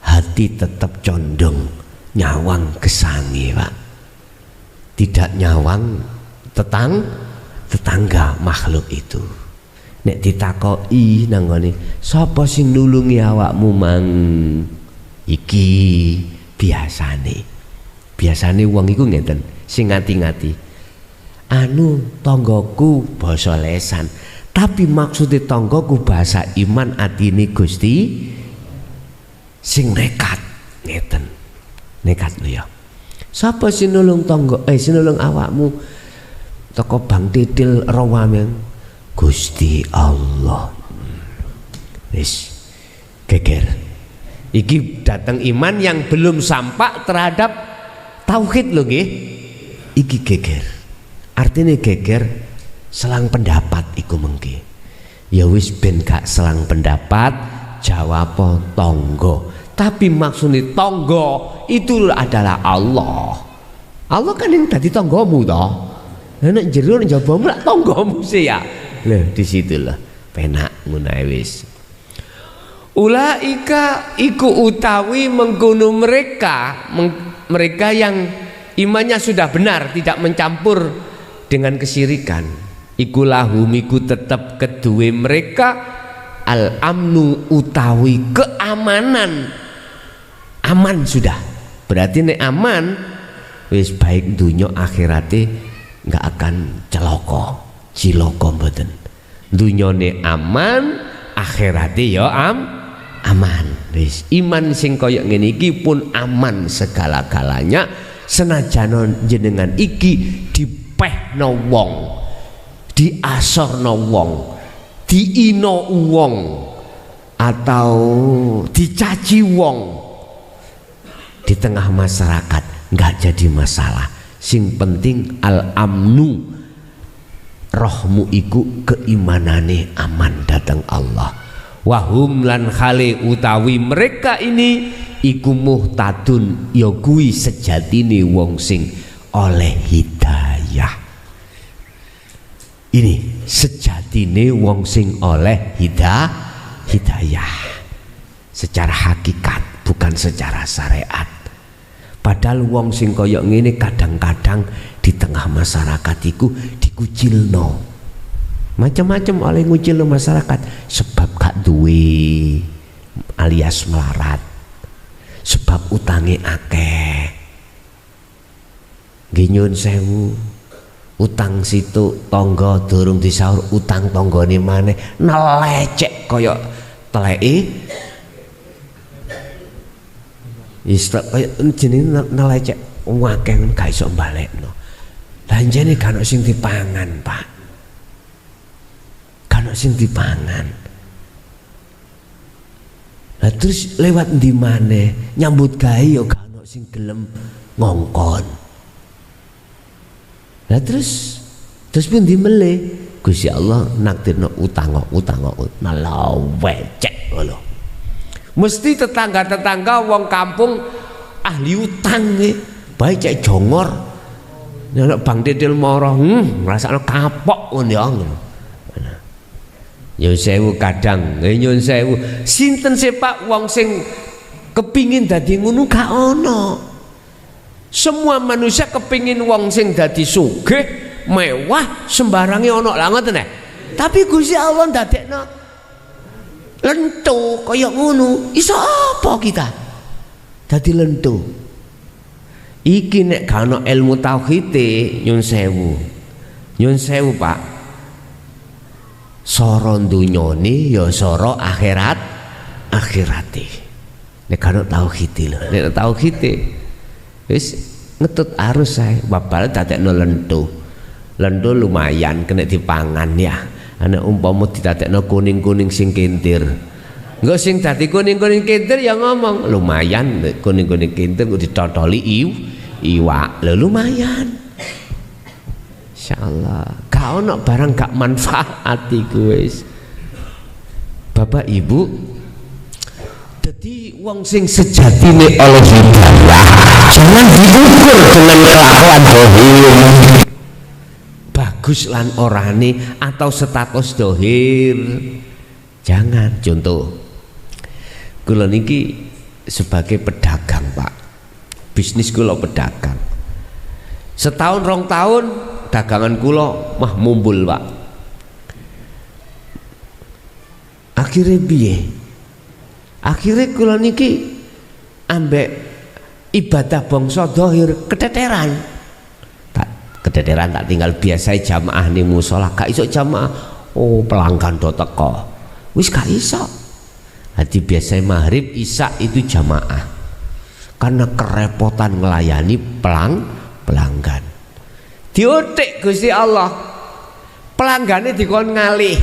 B: Hati tetap condong nyawang kesangi, Pak. Tidak nyawang tetangga makhluk itu. Nek ditakoki nang ngene, sapa sing nulungi awakmu mang? Iki biasane wong iku ngeten, sing ngati-ngati. Anu tonggoku basa lesan, tapi maksudnya tonggoku bahasa iman atine Gusti, sing nekat ngeten, nekat lho ya. Sapa sing nulung tonggo sing nulung awakmu teko Bang Titil Rawamen? Gusti Allah. Wis geger. Iki datang iman yang belum sampai terhadap tauhid lho nggih. Iki geger. Artinya geger selang pendapat iku mengki. Ya wis ben gak selang pendapat, jawab tonggo. Tapi maksudnya tonggo itu adalah Allah. Allah kan yang tadi tonggomu toh. Nek jero nek jabamu lak tonggomu sih ya. Lho di situlah penak ngono wis. Ulaika iku utawi mengkono mereka yang imannya sudah benar, tidak mencampur dengan kesyirikan. Iku lahum iku tetap kedue mereka al amnu utawi keamanan. Aman sudah, berarti nek aman wis baik dunya akhirate nggak akan ciloko mboten. Dunyane aman, akhirate ya aman. Wis iman sing kaya ngene iki pun aman segala-galanya, senajan jenengan iki dipehno wong, diasorno wong, diino wong, atau dicaci wong di tengah masyarakat, nggak jadi masalah. Sing penting al amnu, rohmu iku keimanane aman datang Allah. Wahum lan khali utawi mereka ini iku muhtadun, ya kuwi sejatine wong sing oleh hidayah. Ini sejatine wong sing oleh hidayah secara hakikat, bukan secara syariat. Padahal wong sing kaya ngene kadang-kadang di tengah masyarakat iku dikucilno. Macam-macam oleh ngucilno masyarakat sebab gak duwe alias melarat, sebab utange akeh. Nggih nyuwun sewu, utang situ tangga durung disaur, utang tanggane maneh nelecek kaya teleke. Istak kaya jenenge nelecek akeh gak iso balekno. Lah jane gak ono sing dipangan, Pak. Gak ono sing dipangan. Lah terus lewat ndi maneh nyambut gawe ya gak ono sing gelem ngongkon. Lah terus pun dimele Gusti Allah nakdirno utang malah wecek lho. Mesti tetangga-tetangga wong kampung ahli utang nih, baik cek jongor. Nek Bang Titil moro, ngrasakno kapok ngono ya. Ya sewu kadang, nyun sewu. Sinten sih Pak wong sing kepingin dadi ngono gak ono. Semua manusia kepingin wong sing dadi sugih, mewah sembarange ana lah ngoten ya. Tapi Gusti Allah ndadekno lentu kaya ngono. Iso apa kita dadi lentu? Iki nek gak ana ilmu tauhid nyun sewu Pak. Soro dunyane ya soro akhirate. Nek gak ana tauhid lho. Nek tauhid wis ngetut arus sae babal dadekno lentu. Lentu lumayan kena dipangan ya. Ana umpama didadekno kuning-kuning sing kentir. Engko sing dadi kuning-kuning kentir ya ngomong lumayan kuning-kuning kentir kok ditotoli iwak. Lho lumayan. Insyaallah. Gak ono barang gak manfaat iku wis. Bapak Ibu, jadi wong sing sejatine Allah hidayah jangan diukur dengan kelakuan dohir bagus lan orane atau status dohir. Jangan. Contoh, kula niki sebagai pedagang Pak, bisnis kula pedagang, setahun rong tahun dagangan kula mah mumbul Pak. Akhirnya piye? Akhirnya kula niki ambek ibadah bangsa dohir keteteran tak tinggal biasa jamaah ning musala gak iso jamaah. Oh pelanggan do teko wis gak iso. Hadi biasa maghrib isya itu jamaah karena kerepotan melayani pelanggan. Diotek Gusti Allah, pelanggane dikon ngalih.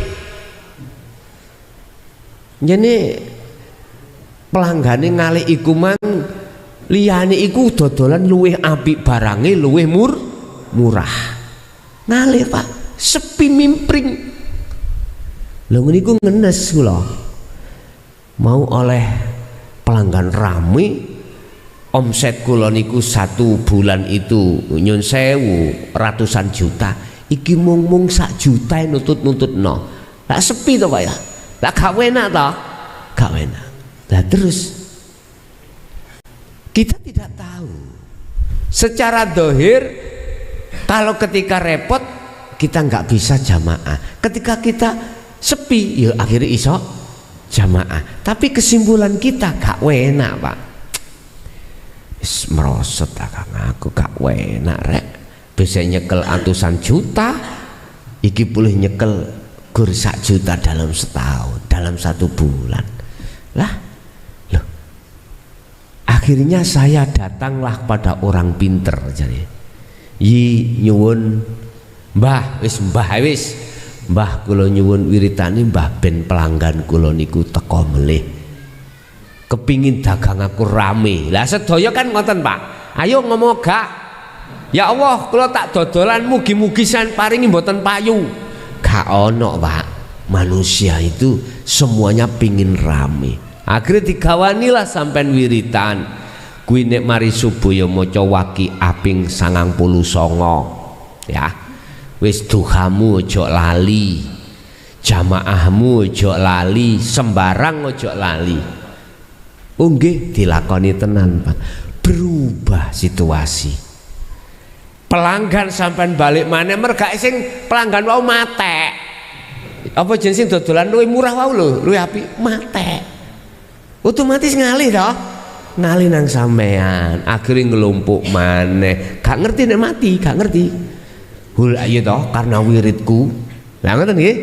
B: Jadi pelanggane ngalih iku man liyane iku dodolan luwih apik barange luwih murah. Ngalih Pak, sepi mimpring. Lho niku ngenes kula. Mau oleh pelanggan rame, omset kula niku 1 bulan itu nyun sewu ratusan juta. Iki mung 1 juta nutut-nututno. Lah sepi to Pak ya. Lah gak enak to? Gak enak. Lah terus kita tidak tahu secara dohir kalau ketika repot kita nggak bisa jamaah, ketika kita sepi ya akhirnya iso jamaah. Tapi kesimpulan kita gak enak Pak. Is merosot Kang, aku gak enak rek. Bisa nyekel atusan juta, iki boleh nyekel gur 1 juta dalam setahun, dalam 1 bulan. Lah, loh. Akhirnya saya datanglah pada orang pinter jadi. Yi nyuwun Mbah Mbah kula nyuwun wiritane Mbah ben pelanggan kula niku teko melih. Kepingin dagang aku rame. Lah sedaya kan ngoten Pak. Ayo ngomong gak. Ya Allah, kula tak dodolan mugi-mugi san paringi mboten payu. Gak ono Pak. Manusia itu semuanya pingin rame. Akhirnya digawanilah sampean wiritan. Kuwi nek mari subuh ya maca Waqiah ping 99 ya. Wis duhamu ojo lali, jamaahmu ojo lali, sembarang ojo lali. Oh nggih dilakoni tenan Pak. Berubah situasi. Pelanggan sampean balik maneh merga sing pelanggan wau matek. Apa jeneng sing dodolan luwih murah wau lho, luwih apik matek. Otomatis ngalih toh. Ngalih nang sampean, akhirnya ngelumpuk maneh. Gak ngerti nek mati, gak ngerti. Hul ayo toh karena wiridku. Lah ngoten nggih.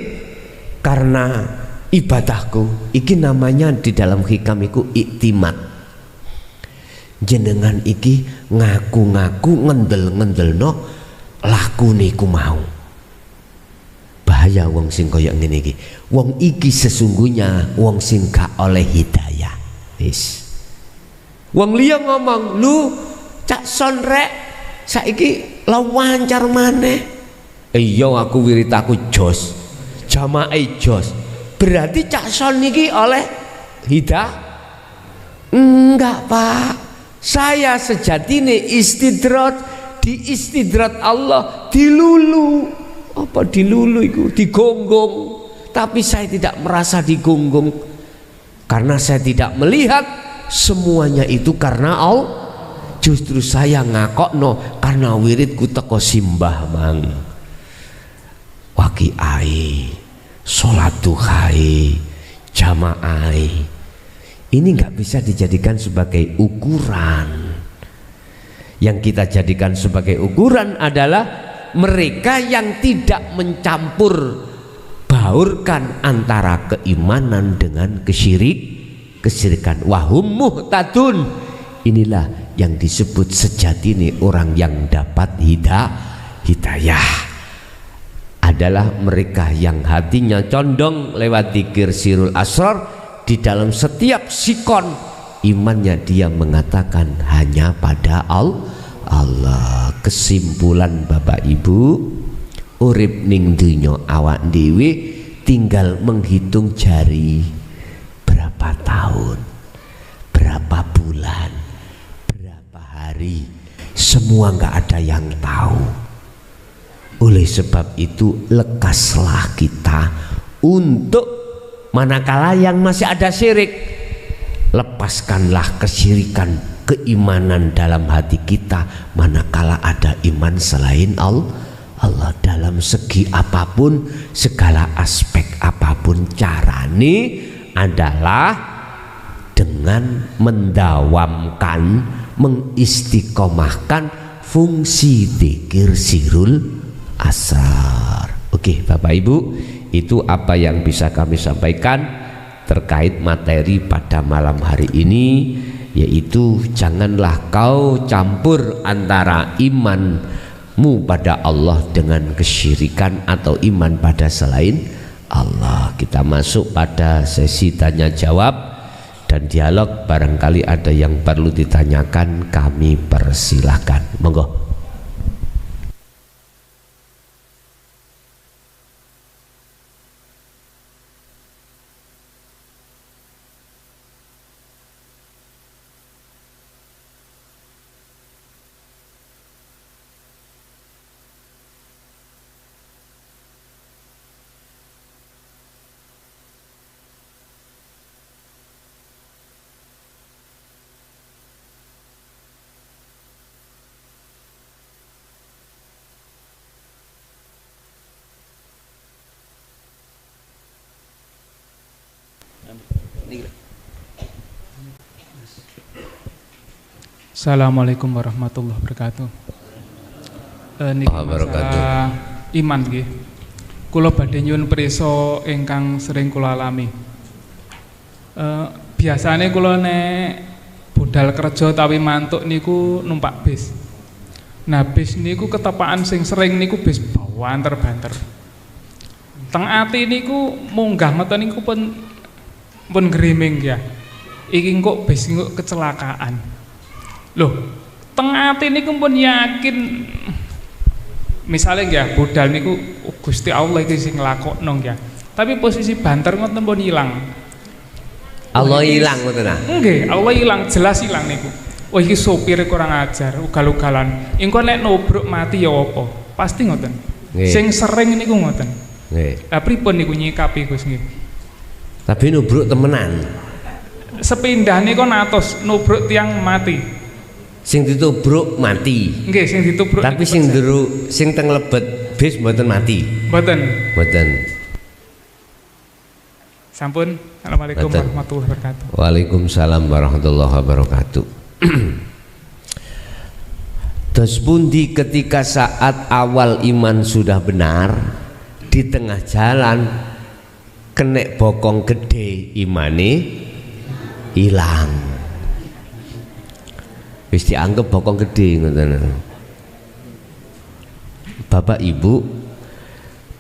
B: Karena ibadahku. Iki namanya di dalam hikam iku iktimat. Jenengan iki ngaku-ngaku ngendel-ngendelno lakune iku mau. Bahaya wong sing kaya ngene iki. Wong iki sesungguhnya wong sing gak oleh hidayah. Wis. Wong liya ngomong, "Lu Cak Son rek, saiki lancar maneh." Iya aku wiritaku jos. Jamaah jos. Berarti Cak Son niki oleh hidayah? Enggak, Pak. Saya sejatine istidrat, di istidrat Allah dilulu. Apa dilulu itu? Digonggong. Tapi saya tidak merasa digonggong karena saya tidak melihat semuanya itu karena Allah. Justru saya ngakokno karena wiridku teko simbah mang. waqi'ai, sholat duhai, jamaai. Ini nggak bisa dijadikan sebagai ukuran. Yang kita jadikan sebagai ukuran adalah mereka yang tidak mencampur baurkan antara keimanan dengan kesyirikan. Wahum muhtadun. Inilah yang disebut sejati ini orang yang dapat hidayah. Adalah mereka yang hatinya condong lewat dzikir sirul asrar. Di dalam setiap sikon imannya dia mengatakan hanya pada Allah. Kesimpulan Bapak Ibu, urip ning dunya awak dhewe tinggal menghitung jari, berapa tahun, berapa bulan, berapa hari, semua nggak ada yang tahu. Oleh sebab itu lekaslah kita untuk manakala yang masih ada syirik, lepaskanlah kesyirikan, keimanan dalam hati kita manakala ada iman selain Allah dalam segi apapun, segala aspek apapun. Carane adalah dengan mendawamkan, mengistiqomahkan fungsi dzikir sirul asrar. Oke Bapak Ibu, itu apa yang bisa kami sampaikan terkait materi pada malam hari ini, yaitu janganlah kau campur antara imanmu pada Allah dengan kesyirikan atau iman pada selain Allah. Kita masuk pada sesi tanya jawab dan dialog. Barangkali ada yang perlu ditanyakan, kami persilahkan. Monggo.
C: Assalamualaikum warahmatullahi wabarakatuh. Niki masalah iman nggih. Kula badhe nyuwun prisa ingkang sering kula alami. Biasane kula nek budal kerja tawi mantuk niku numpak bis. Nah, bis niku ketepaan sing sering niku bis banter-banter. Teng ati niku munggah ngoten niku pun griming ya. Iki kok bis kok kecelakaan. Loh, tengah hati niku pun yakin, misalnya ya budal niku Gusti Allah iki sing nglakokno ya. Tapi posisi banter ngoten pun ilang.
B: Allah ilang ngoten ah.
C: Nggih, Allah ilang, jelas ilang niku. Oh iki sopir kurang ajar, ugal-ugalan. Engko nek nubruk mati ya apa? Pasti ngoten. Sing sering niku ngoten. Nggih. Lah pripun niku nyikapi Gus nggih?
B: Tapi nubruk temenan.
C: Sepindah niku natos nubruk tiang mati.
B: Sing ditubruk mati.
C: Nggih, sing ditubruk.
B: Tapi sing ndero sing teng lebet bis mboten mati.
C: Mboten.
B: Mboten.
C: Sampun. Assalamualaikum warahmatullahi wabarakatuh.
B: Waalaikumsalam warahmatullahi wabarakatuh. Terus pundi ketika saat awal iman sudah benar, di tengah jalan kenek bokong gede imane hilang. Wis dianggap bokong gede ngoten. Bapak Ibu,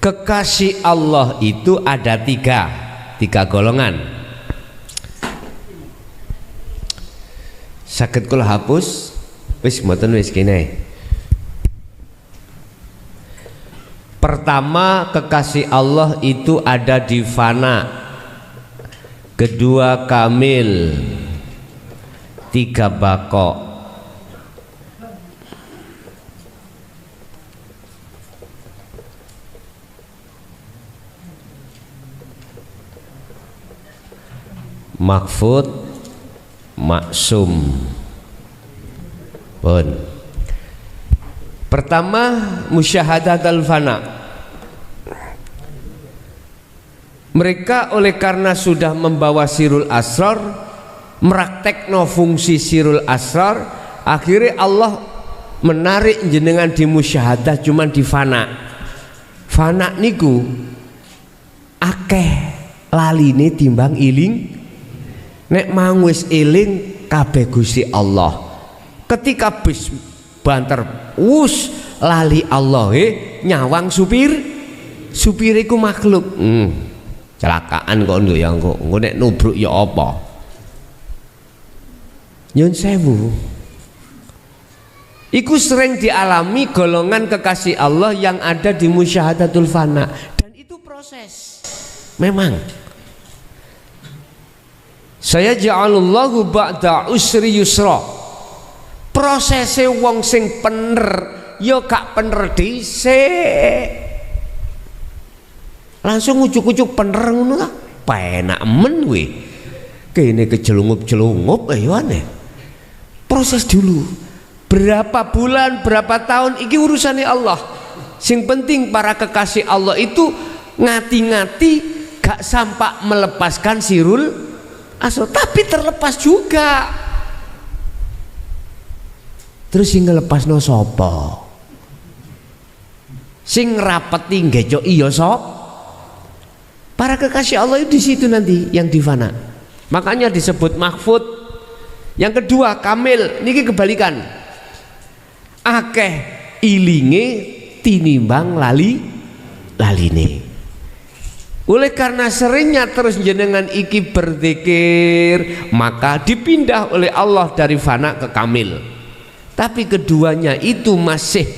B: kekasih Allah itu ada tiga golongan. Saged kula hapus wis mboten wis kene. Pertama, kekasih Allah itu ada di fana. Kedua, kamil. Tiga, bako. Mahfud, maksum. Pun. Pertama, musyahadatul fana. Mereka oleh karena sudah membawa sirul asrar, meraktekno fungsi sirul asrar, akhirnya Allah menarik jenengan di musyahadah cuman di fana. Fana niku akeh laline timbang iling. Nek mang wis eling kabeh Gusti Allah. Ketika bis banter wus lali Allah nyawang supir iku makhluk. Celakaan kok lho ya engko nek nubruk ya apa? Nyun sewu. Iku sering dialami golongan kekasih Allah yang ada di musyahadatul fana, dan itu proses. Memang saya ja'alullahu ba'da usri yusra. Prosese wong sing bener ya gak bener dhisik. Langsung ujuk-ujuk bener ngono ta. Penak men kuwi. Kene kejelungup-jelungup ayo aneh. Proses dulu. Berapa bulan, berapa tahun iki urusannya Allah. Sing penting para kekasih Allah itu ngati-ngati gak sampai melepaskan sirul asal, tapi terlepas juga. Terus sing ngelepasno sapa? Sing ngrapeti ngecok iya sapa? Para kekasih Allah itu di situ nanti yang divana. Makanya disebut mahfud. Yang kedua kamil, niki kebalikan. Akeh ilinge tinimbang laline. Oleh karena seringnya terus jenengan iki berzikir, maka dipindah oleh Allah dari fana ke kamil. Tapi keduanya itu masih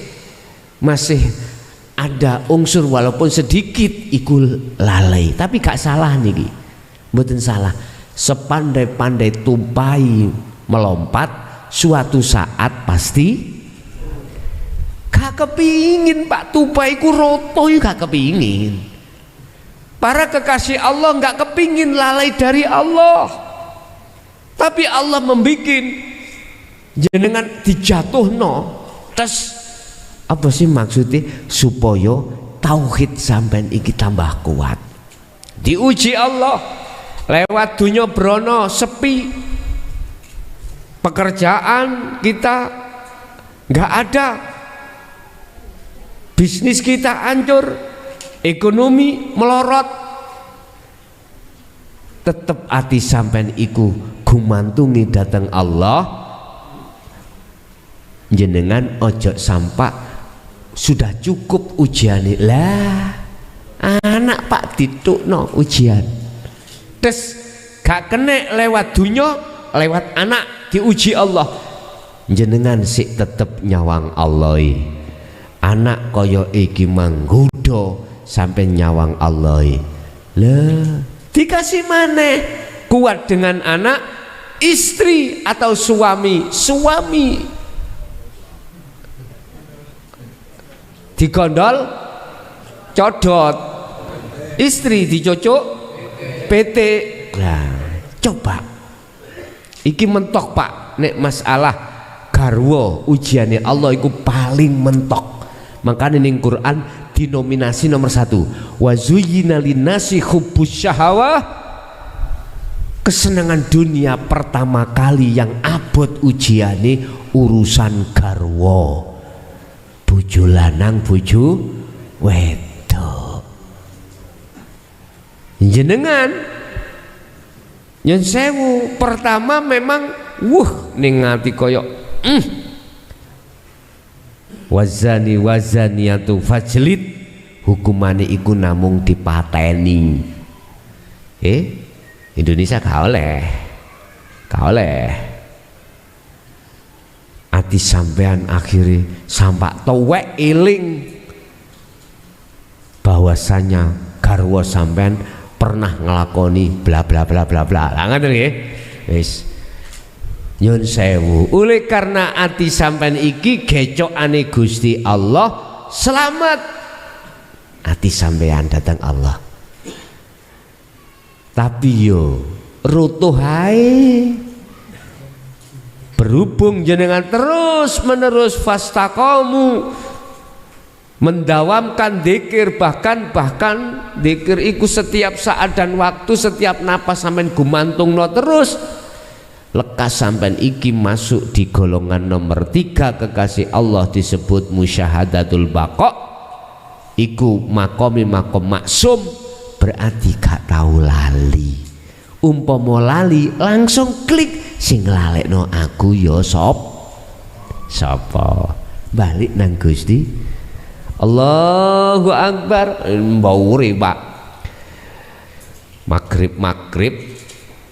B: ada unsur walaupun sedikit ikul lalai, tapi gak salah niki, mboten salah. Sepandai-pandai tupai melompat, suatu saat pasti gak kepingin Pak tupai ku roto, gak kepingin. Para kekasih Allah gak kepingin lalai dari Allah, tapi Allah membikin jenengan dijatuhno tes. Apa sih maksudnya? Supaya tauhid sampean iki tambah kuat. Diuji Allah lewat dunia brono sepi, pekerjaan kita nggak ada, bisnis kita hancur, ekonomi melorot, tetep ati sampean iku gumantungi datang Allah. Jenengan ojo sampai sudah cukup ujian lah, anak Pak ditukno ujian terus gak kena lewat dunia, lewat anak diuji Allah. Jenengan sik tetep nyawang Allah. Anak kaya iki manggoda sampai nyawang Allah. Lah dikasih maneh kuat dengan anak, istri atau suami digondol codot, istri dicocok PT. Nah coba iki mentok Pak, nek masalah garwa ujiannya Allah iku paling mentok. Makanya ning Quran dinominasi nomor 1, wa zuyyina linnasi hubbus syahawah. Kesenangan dunia pertama kali yang abot ujiane urusan garwa, bojo lanang bojo wedok. Jenengan yen sewu pertama memang ning ati koyok wazani wazaniatu fajlid, hukumane iku namung dipateni. Indonesia gak oleh. Ati sampean akhirnya sampak towek eling bahwasanya garwa sampean pernah ngelakoni bla bla bla bla bla. Lah ngoten nggih. Wis nyun sewu. Oleh karena ati sampean iki gecokane Gusti Allah, selamat ati sampean datang Allah. Tapi yo rutuh hae. Berhubung jenengan terus menerus fastaqamu mendawamkan zikir, bahkan zikir iku setiap saat dan waktu, setiap napas sampean gumantungno terus, lekas sampean iki masuk di golongan nomor 3 kekasih Allah disebut musyahadatul baqa. Iku makom maksum, berarti gak tahu lali. Umpama lali langsung klik, sing lalekno aku ya sapa, balik nang Gusti. Allahu Akbar, mbauri Pak. Maghrib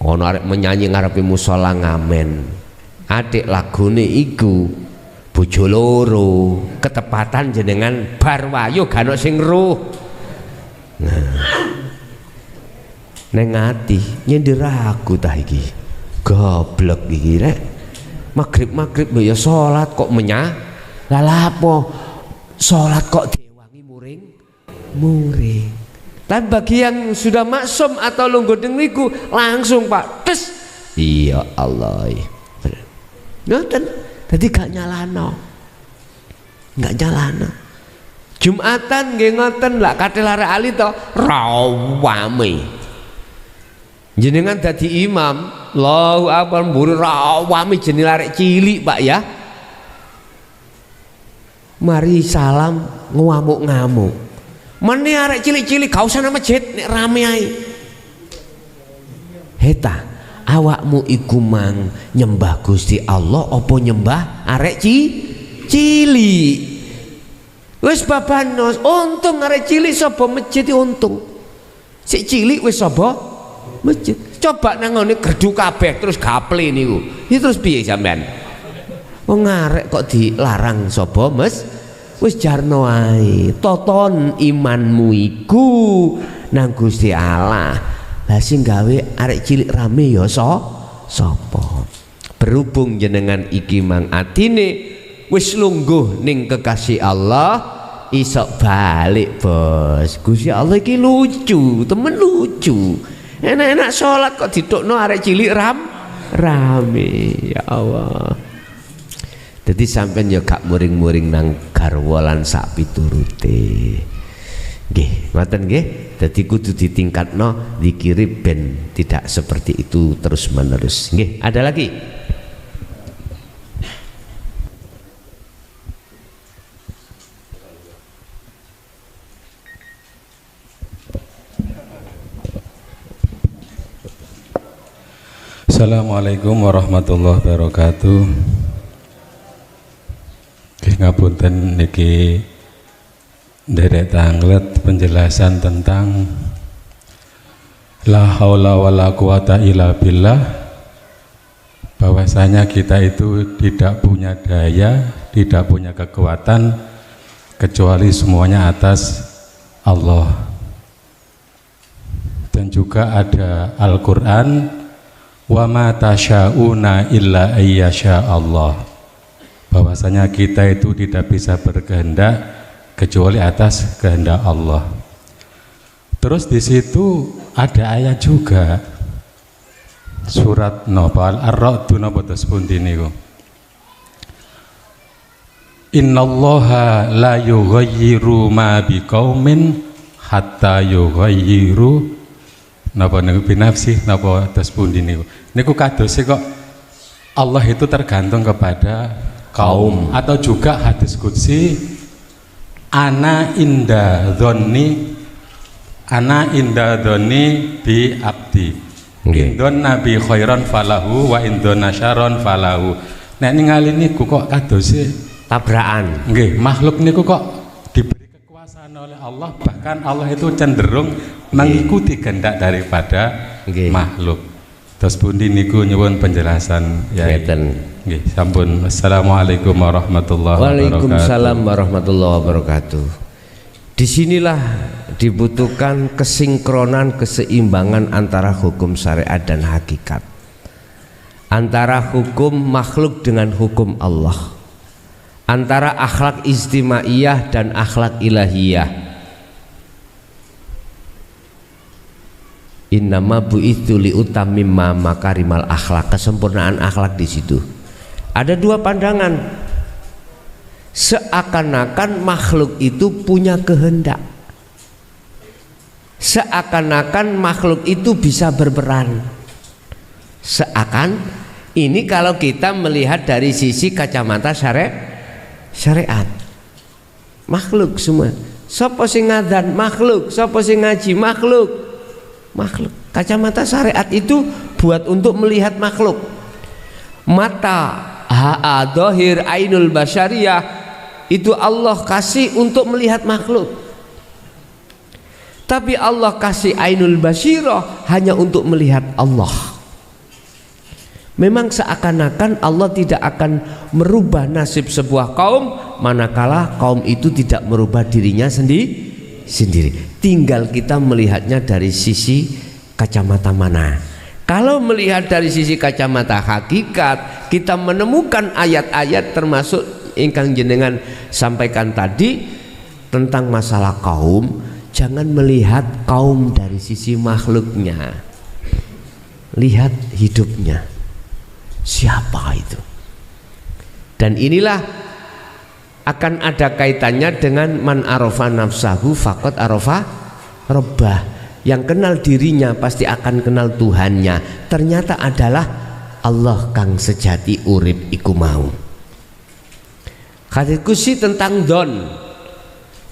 B: ono arek menyanyi ngarepe musala ngamen. Adik lagune iku bojo loro, ketepatan jenengan bar wayo gak ono sing roh. Nah, neng ati nyindir aku tah iki. Goblok iki rek. Maghrib ya salat kok menyah. Lah apa? Sholat kok diwangi muring. Tapi bagi yang sudah maksum atau lungguh dengiku langsung Pak tes. Iya Allah. Ngoten. Dadi gak nyalano. Jumatan nggih ngoten lak kathah arek ali to rawame. Jenengan dadi imam, Allahu Akbar mburi rawame jenenge arek cilik Pak ya. Mari salam ngamuk-ngamuk. Mene arek cilik-cilik gak usah nang masjid nek rame ae. Heta, awakmu iku mang nyembah Gusti Allah apa nyembah arek cilik? Wis babanos, untung arek cilik sapa masjid untung. Sik cilik wis sapa masjid. Coba nang ngene gerdu kabeh terus gaple niku. Iki terus piye sampean? Wong arek kok dilarang sapa Mas? Wis jarno ae. Toton imanmu iku nang Gusti Allah. Lah sing gawe arek cilik rame ya sapa? Berhubung jenengan iki mang atine wis lungguh ning kekasih Allah, isok balik bos. Gusti Allah iki lucu, temen lucu. Enak-enak sholat kok didukno arek cilik rame. Ya Allah. Jadi sampean ya gak muring-muring nang garwa lan sak piturute. Nggih, ngoten nggih. Dadi kudu ditingkatno zikire ben tidak seperti itu terus-menerus. Nggih, ada lagi?
D: Assalamualaikum warahmatullahi wabarakatuh. Ngapunten niki nderek tanglet penjelasan tentang la haula wala quwata illa billah, bahwasanya kita itu tidak punya daya, tidak punya kekuatan kecuali semuanya atas Allah. Dan juga ada Al-Qur'an, wa ma tasyauna illa ayyasha Allah, bahwasanya kita itu tidak bisa berkehendak kecuali atas kehendak Allah. Terus di situ ada ayat juga, surat Nopal Ar-Ra'd napa pundi niku, innallaha la yughayyiru ma biqaumin hatta yughayyiru napa niku binafsi napa pundi niku. Niku kadose kok Allah itu tergantung kepada kaum, atau juga hadis qudsi, ana inda dhonni bi abdi, indon nabi khairan falahu wa indon nasyaron falahu. Nek ningali niku kok kadose
B: tabrakan.
D: Nggih, makhluk niku kok diberi kekuasaan oleh Allah, bahkan Allah itu cenderung mengikuti kehendak daripada makhluk. Terus pundi niku nyuwun penjelasan ya. Nggih, sampun. Assalamualaikum warahmatullahi wabarakatuh.
B: Waalaikumsalam warahmatullahi wabarakatuh. Disinilah dibutuhkan kesinkronan, keseimbangan antara hukum syariat dan hakikat, antara hukum makhluk dengan hukum Allah, antara akhlak istimaiyah dan akhlak ilahiyah. Innama bu'itsu liutammima makarimal akhlak, kesempurnaan akhlak di situ. Ada dua pandangan. seakan-akan makhluk itu punya kehendak, seakan-akan makhluk itu bisa berperan. Seakan ini kalau kita melihat dari sisi kacamata syariat, makhluk semua. Sapa sing ngadzan? Makhluk. Sapa sing ngaji? Makhluk. Kacamata syariat itu buat untuk melihat makhluk. Mata dhahir ainul basyariyah itu Allah kasih untuk melihat makhluk. Tapi Allah kasih ainul basirah hanya untuk melihat Allah. Memang seakan-akan Allah tidak akan merubah nasib sebuah kaum manakala kaum itu tidak merubah dirinya sendiri. Tinggal kita melihatnya dari sisi kacamata mana. Kalau melihat dari sisi kacamata hakikat, kita menemukan ayat-ayat termasuk ingkang jenengan sampaikan tadi tentang masalah kaum. Jangan melihat kaum dari sisi makhluknya, lihat hidupnya, siapa itu. Dan inilah akan ada kaitannya dengan man arafa nafsahu faqad arafa rabbah. Yang kenal dirinya pasti akan kenal Tuhannya. Ternyata adalah Allah kang sejati urip iku mau. Hadis qudsi tentang don,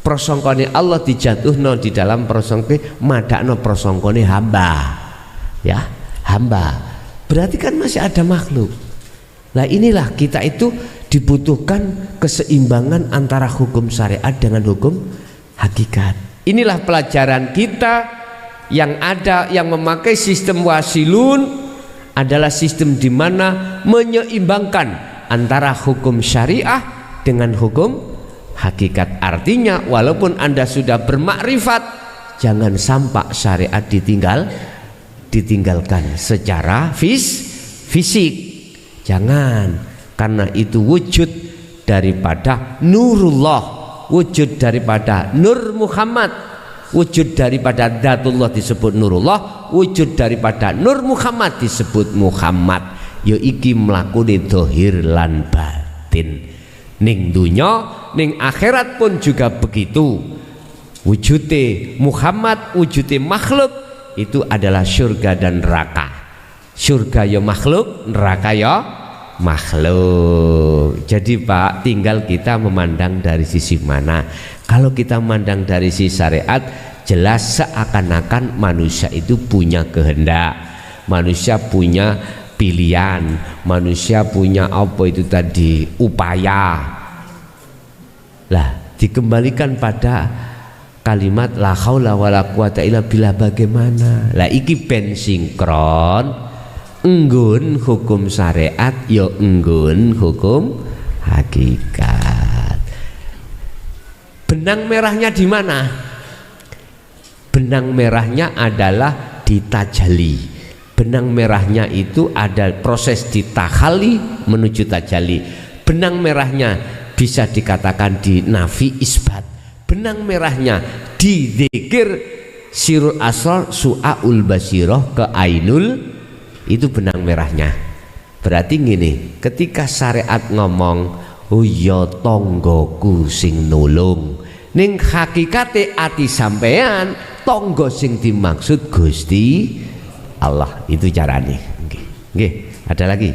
B: prasangkane Allah dijatuhno di dalam prasangke madakno prasangkane hamba. Ya, hamba. Berarti kan masih ada makhluk. Nah inilah kita itu dibutuhkan keseimbangan antara hukum syariat dengan hukum hakikat. Inilah pelajaran kita yang ada, yang memakai sistem wasilun adalah sistem di mana menyeimbangkan antara hukum syariah dengan hukum hakikat. Artinya walaupun Anda sudah bermakrifat, jangan sampai syariat ditinggalkan secara fisik. Jangan, karena itu wujud daripada nurullah, wujud daripada nur Muhammad, wujud daripada dzatullah disebut nurullah, wujud daripada nur Muhammad disebut Muhammad. Ya iki mlakune zahir lan batin. Ning dunya, ning akhirat pun juga begitu. Wujude Muhammad, wujude makhluk itu adalah surga dan neraka. Surga ya makhluk, neraka ya makhluk. Jadi Pak, tinggal kita memandang dari sisi mana. Kalau kita memandang dari sisi syariat, jelas seakan-akan manusia itu punya kehendak, manusia punya pilihan, manusia punya apa itu tadi, upaya. Lah dikembalikan pada kalimat la haula wala quwata illa billah. Bagaimana? Lah iki ben sinkron enggun hukum syariat ya enggun hukum hakikat. Benang merahnya di mana? Benang merahnya adalah di tajalli. Benang merahnya itu ada proses di tahalli menuju tajalli. Benang merahnya bisa dikatakan di nafi isbat. Benang merahnya di dzikir sirul asrar su'aul basirah ke ainul, itu benang merahnya. Berarti gini, ketika syariat ngomong oh ya tonggoku sing nulung, ning hakikate ati sampean tonggo sing dimaksud Gusti Allah. Itu carane. Nggih, ada lagi.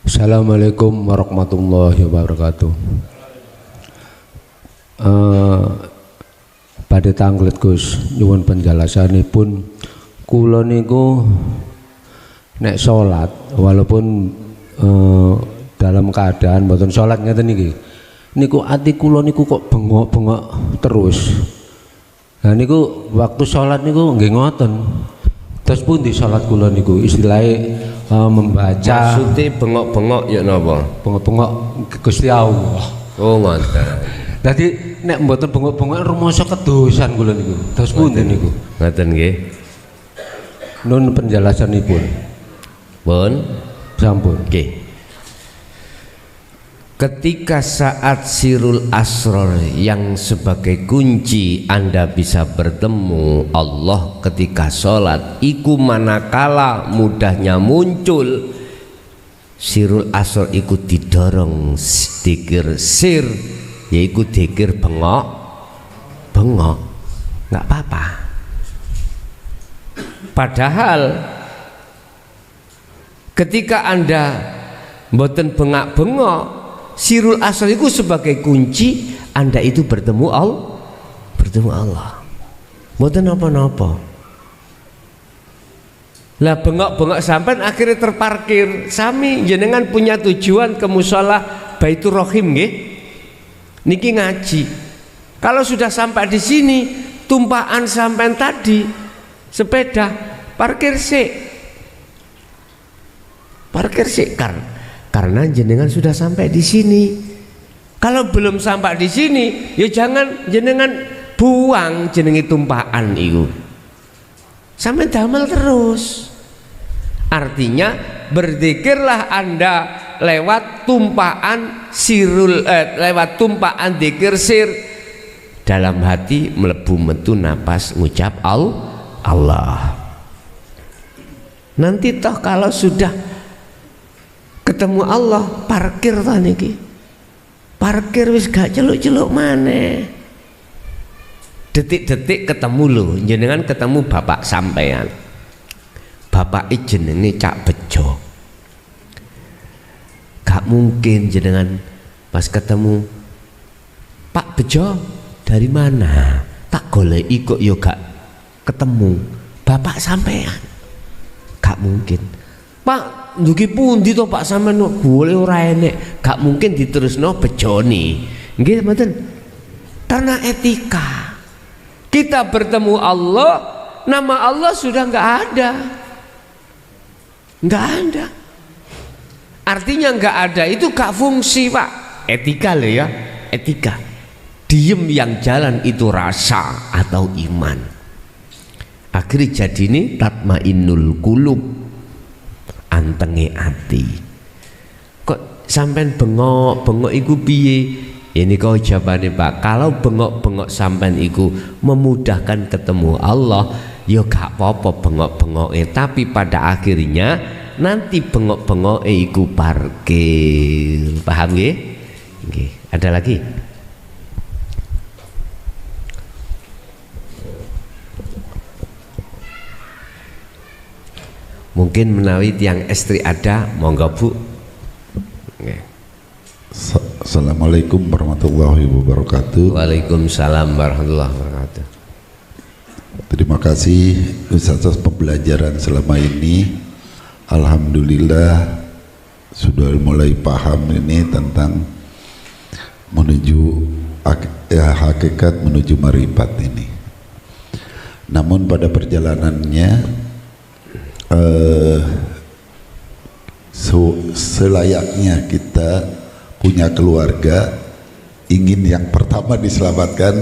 E: Assalamualaikum warahmatullahi wabarakatuh. Pada tanglet Gus nyuwun penjelasanipun. Kula niku nek salat walaupun dalam keadaan mboten salat ngeten niki, niku ati kula niku kok bengok-bengok terus. Nah niku waktu salat niku nggih ngoten. Terus pun di salat kula niku istilahnya membaca.
B: Maksudnya bengok-bengok ya napa?
E: Bengok-bengok Gusti Allah.
B: Oh ngoten.
E: Dadi nek mboten bengok-bengok rumangsa kedosan kula niku. Terus pun niku.
B: Ngoten nggih.
E: Nun penjelasanipun.
B: Pun
E: sampun.
B: Nggih. ketika saat sirul asror yang sebagai kunci Anda bisa bertemu Allah ketika sholat, iku manakala mudahnya muncul sirul asror, iku didorong dikir sir, yaiku dikir bengok nggak apa-apa. Padahal ketika Anda mboten bengak-bengok, sirul asal itu sebagai kunci Anda itu bertemu Allah. Mboten napa-napa. Lah bengok-bengok sampean akhirnya terparkir. Sami jenengan punya tujuan ke musala Baitur Rahim nggih. Niki ngaji. Kalau sudah sampai di sini, tumpaan sampean tadi sepeda parkir sik. Parkir sik karena jenengan sudah sampai di sini. Kalau belum sampai di sini, ya jangan jenengan buang jenengi tumpaan itu. Sampai damel terus. Artinya berzikirlah Anda lewat tumpaan lewat tumpaan zikir sir. Dalam hati melebu metu napas ngucap Allah. Nanti toh kalau sudah ketemu Allah, parkir toh niki. Parkir wis gak celuk-celuk maneh. Detik-detik ketemu lho, jenengan ketemu bapak sampean. Bapak jenenge Cak Bejo. Gak mungkin jenengan pas ketemu Pak Bejo dari mana? Tak goleki kok yo gak ketemu. Bapak sampean. Gak mungkin. Pak ndugi pundi to Pak sampean boleh ora enek. Gak mungkin diterusno bejone. Nggih mboten. Karena etika. Kita bertemu Allah, nama Allah sudah enggak ada. Enggak ada. Artinya enggak ada itu gak fungsi, Pak. Etika loh ya, etika. Diem yang jalan itu rasa atau iman. Akhirnya jadi ini tatmainnul qulub, antenge ati. Kok sampean bengok iku piye? Ini kau jawabannya Pak. Kalau bengok-bengok sampean iku memudahkan ketemu Allah, ya gak apa-apa bengok-bengoke, tapi pada akhirnya nanti bengok-bengoke iku parkir. Paham nggih? Nggih. Ada lagi? Mungkin menawi tiang istri ada, monggo Bu.
F: Assalamualaikum warahmatullahi wabarakatuh.
B: Waalaikumsalam warahmatullahi wabarakatuh.
F: Terima kasih atas pembelajaran selama ini. Alhamdulillah sudah mulai paham ini tentang menuju hakikat menuju marifat ini. Namun pada perjalanannya selayaknya kita punya keluarga, ingin yang pertama diselamatkan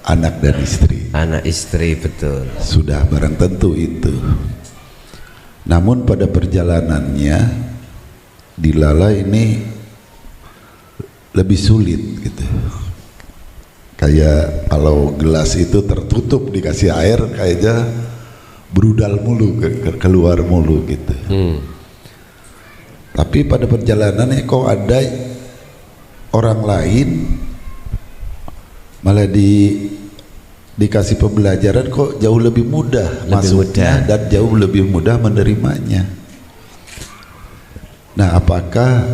F: anak dan istri.
B: Anak istri, betul.
F: Sudah barang tentu itu. Namun pada perjalanannya dilala ini lebih sulit gitu. Kayak kalau gelas itu tertutup dikasih air kayaknya berudal mulu keluar mulu gitu. Tapi pada perjalanannya kok ada orang lain malah dikasih pembelajaran kok jauh lebih mudah masuknya dan jauh lebih mudah menerimanya. Nah, apakah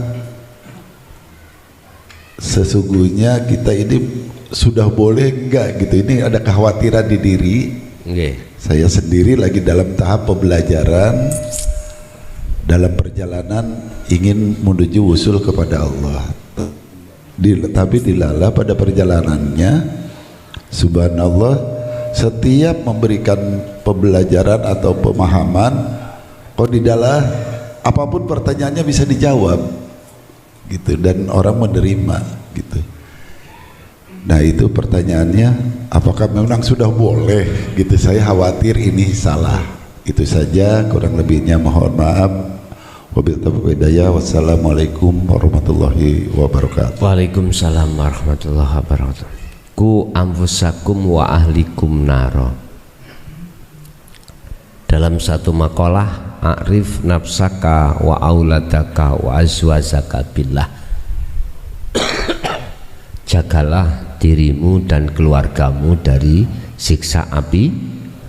F: sesungguhnya kita ini sudah boleh enggak gitu? Ini ada kekhawatiran di diri. Saya sendiri lagi dalam tahap pembelajaran, dalam perjalanan ingin menuju usul kepada Allah. Tapi dilala pada perjalanannya, subhanallah, setiap memberikan pembelajaran atau pemahaman, kok didalah apapun pertanyaannya bisa dijawab gitu, dan orang menerima gitu. Nah, itu pertanyaannya, apakah memang sudah boleh gitu? Saya khawatir ini salah. Itu saja, kurang lebihnya mohon maaf. Wabillahi taufiq wal hidayah. Wassalamualaikum warahmatullahi wabarakatuh.
B: Waalaikumsalam warahmatullahi wabarakatuh. Ku anfusakum wa ahlikum naro. Dalam satu makalah, a'rif nafsaka wa auladaka wa azwajaka billah. Jagalah dirimu dan keluargamu dari siksa api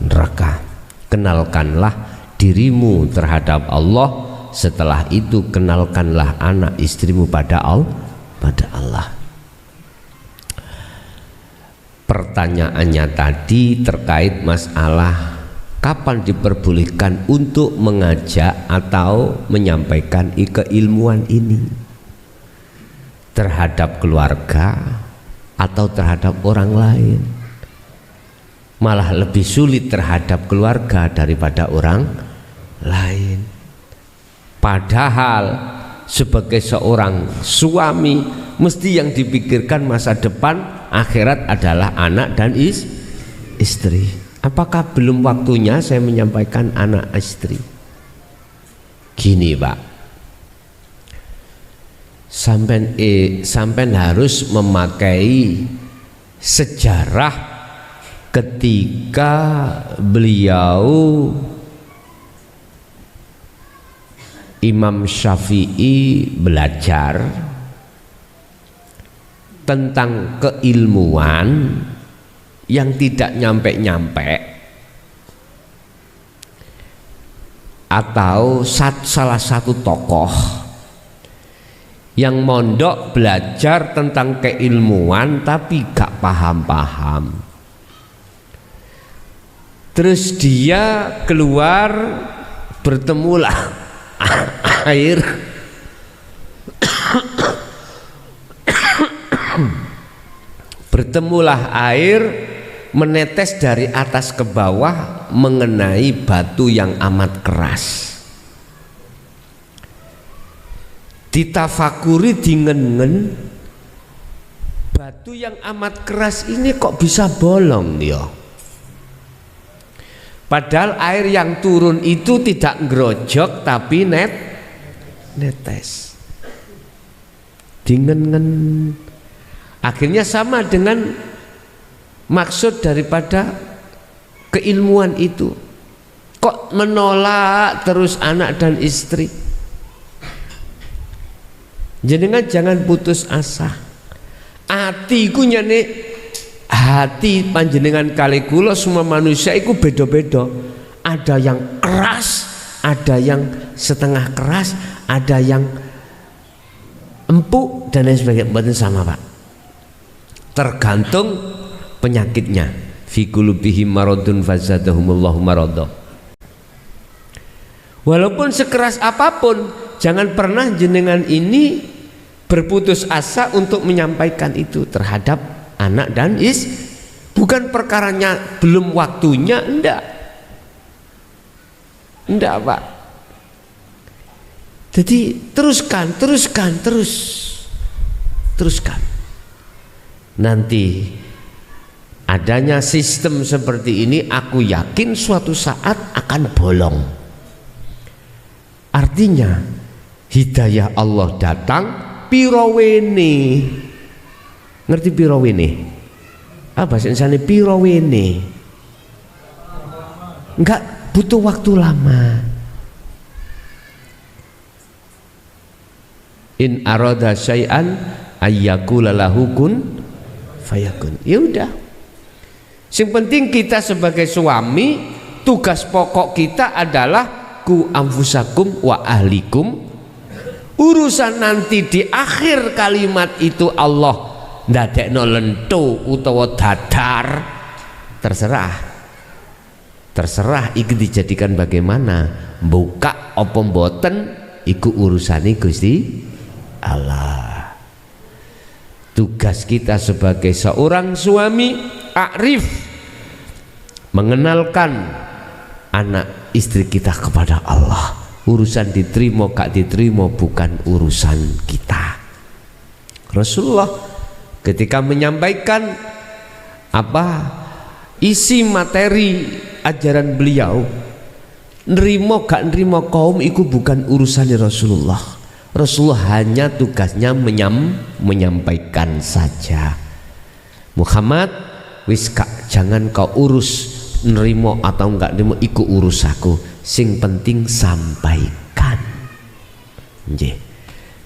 B: neraka. Kenalkanlah dirimu terhadap Allah. Setelah itu kenalkanlah anak istrimu pada Allah. Pertanyaannya tadi terkait masalah kapan diperbolehkan untuk mengajak atau menyampaikan keilmuan ini terhadap keluarga atau terhadap orang lain. Malah lebih sulit terhadap keluarga daripada orang lain. Padahal sebagai seorang suami mesti yang dipikirkan masa depan akhirat adalah anak dan istri. Apakah belum waktunya saya menyampaikan anak istri? Gini Pak, sampai harus memakai sejarah ketika beliau Imam Syafi'i belajar tentang keilmuan yang tidak nyampe-nyampe, atau salah satu tokoh yang mondok belajar tentang keilmuan tapi gak paham-paham. Terus dia keluar, bertemulah air menetes dari atas ke bawah mengenai batu yang amat keras. Ditafakuri dingen, batu yang amat keras ini kok bisa bolong ya? Padahal air yang turun itu tidak ngerojok tapi netes. Dingen. Akhirnya sama dengan maksud daripada keilmuan itu. Kok menolak terus anak dan istri? Jenengan jangan putus asa. Atiku nyane hati panjenengan kali kula semua manusia itu beda-beda. Ada yang keras, ada yang setengah keras, ada yang empuk dan lain sebagainya. Mboten sama Pak. Tergantung penyakitnya. Fi qulubihim maradun fazadahumullahu maradha. Walaupun sekeras apapun, jangan pernah jenengan ini berputus asa untuk menyampaikan itu terhadap anak dan bukan perkaranya belum waktunya, enggak Pak. Jadi teruskan. Nanti adanya sistem seperti ini, aku yakin suatu saat akan bolong. Artinya hidayah Allah datang pirawene. Ngerti pirawene? Apa bahasa Indonesia pirawene? Enggak butuh waktu lama. In arada syai'an ayyakula lahu kun fayakun. Ya udah. Yang penting kita sebagai suami, tugas pokok kita adalah ku anfusakum wa ahlikum. Urusan nanti di akhir kalimat itu Allah ndadekno lentu utawa dadar, terserah iki dijadikan bagaimana, buka apa mboten iku urusane Gusti Allah. Tugas kita sebagai seorang suami, akrif, mengenalkan anak istri kita kepada Allah. Urusan diterima gak diterima bukan urusan kita. Rasulullah ketika menyampaikan isi materi ajaran beliau, Nerimo gak nerimo kaum iku bukan urusan Rasulullah. Rasulullah hanya tugasnya menyampaikan saja. Muhammad wis jangan kau urus nerimo atau enggak nerimo, iku urus aku. Sing penting sampaikan. Nggih.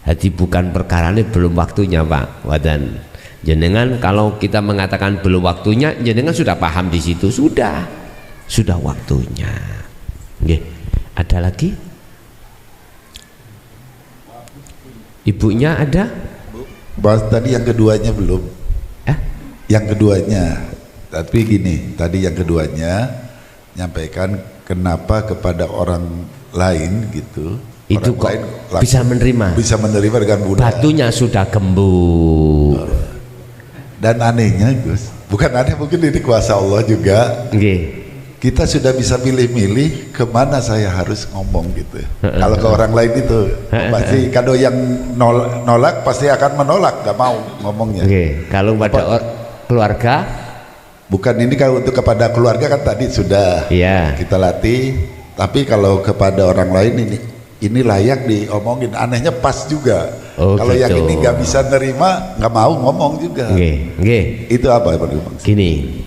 B: Jadi bukan perkarane belum waktunya, Pak. Wadan. Jenengan kalau kita mengatakan belum waktunya, jenengan sudah paham di situ, sudah waktunya. Nggih. Ada lagi? Ibunya ada?
F: Bahas tadi yang keduanya belum. Yang keduanya, tapi gini, tadi yang keduanya nyampaikan kenapa kepada orang lain gitu.
B: Itu
F: orang
B: kok bisa menerima?
F: Bisa menerima dengan mudah.
B: Batunya sudah gembur.
F: Dan anehnya Gus, bukan aneh, mungkin ini kuasa Allah juga.
B: Okay.
F: Kita sudah bisa milih-milih kemana saya harus ngomong gitu. Kalau ke orang lain itu pasti kado yang nolak pasti akan menolak, gak mau ngomongnya.
B: Okay. Kalau pada keluarga,
F: bukan ini kalau untuk kepada keluarga kan tadi sudah kita latih. Tapi kalau kepada orang lain ini layak diomongin, anehnya pas juga. Kalau gitu. Yang ini nggak bisa nerima, nggak mau ngomong juga. Itu apa Pak?
B: Gini,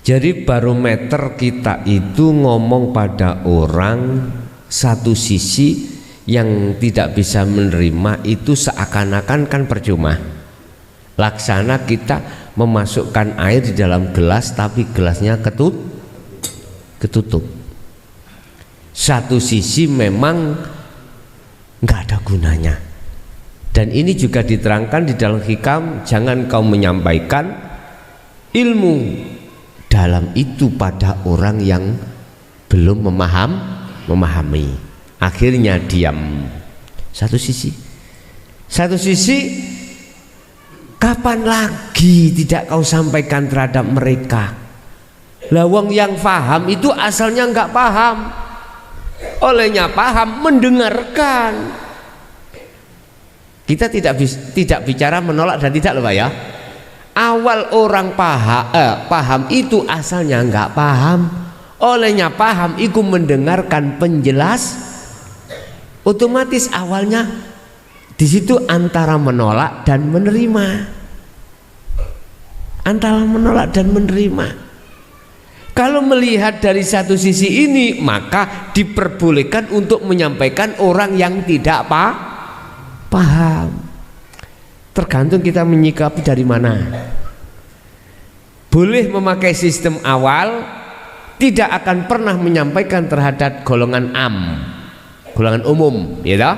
B: jadi barometer kita itu ngomong pada orang satu sisi yang tidak bisa menerima itu seakan-akan kan percuma. Laksana kita memasukkan air di dalam gelas tapi gelasnya ketutup. Satu sisi memang nggak ada gunanya, dan ini juga diterangkan di dalam hikam, jangan kau menyampaikan ilmu dalam itu pada orang yang belum memahami, akhirnya diam. Satu sisi kapan lagi tidak kau sampaikan terhadap mereka? Lawang yang paham itu asalnya nggak paham, olehnya paham mendengarkan. Kita tidak bicara menolak dan tidak loh Pak ya. Awal orang paham itu asalnya nggak paham, olehnya paham itu mendengarkan penjelas. Otomatis awalnya di situ antara menolak dan menerima. Antara menolak dan menerima. Kalau melihat dari satu sisi ini, maka diperbolehkan untuk menyampaikan orang yang tidak paham. Tergantung kita menyikapi dari mana. Boleh memakai sistem awal, tidak akan pernah menyampaikan terhadap golongan golongan umum, ya toh?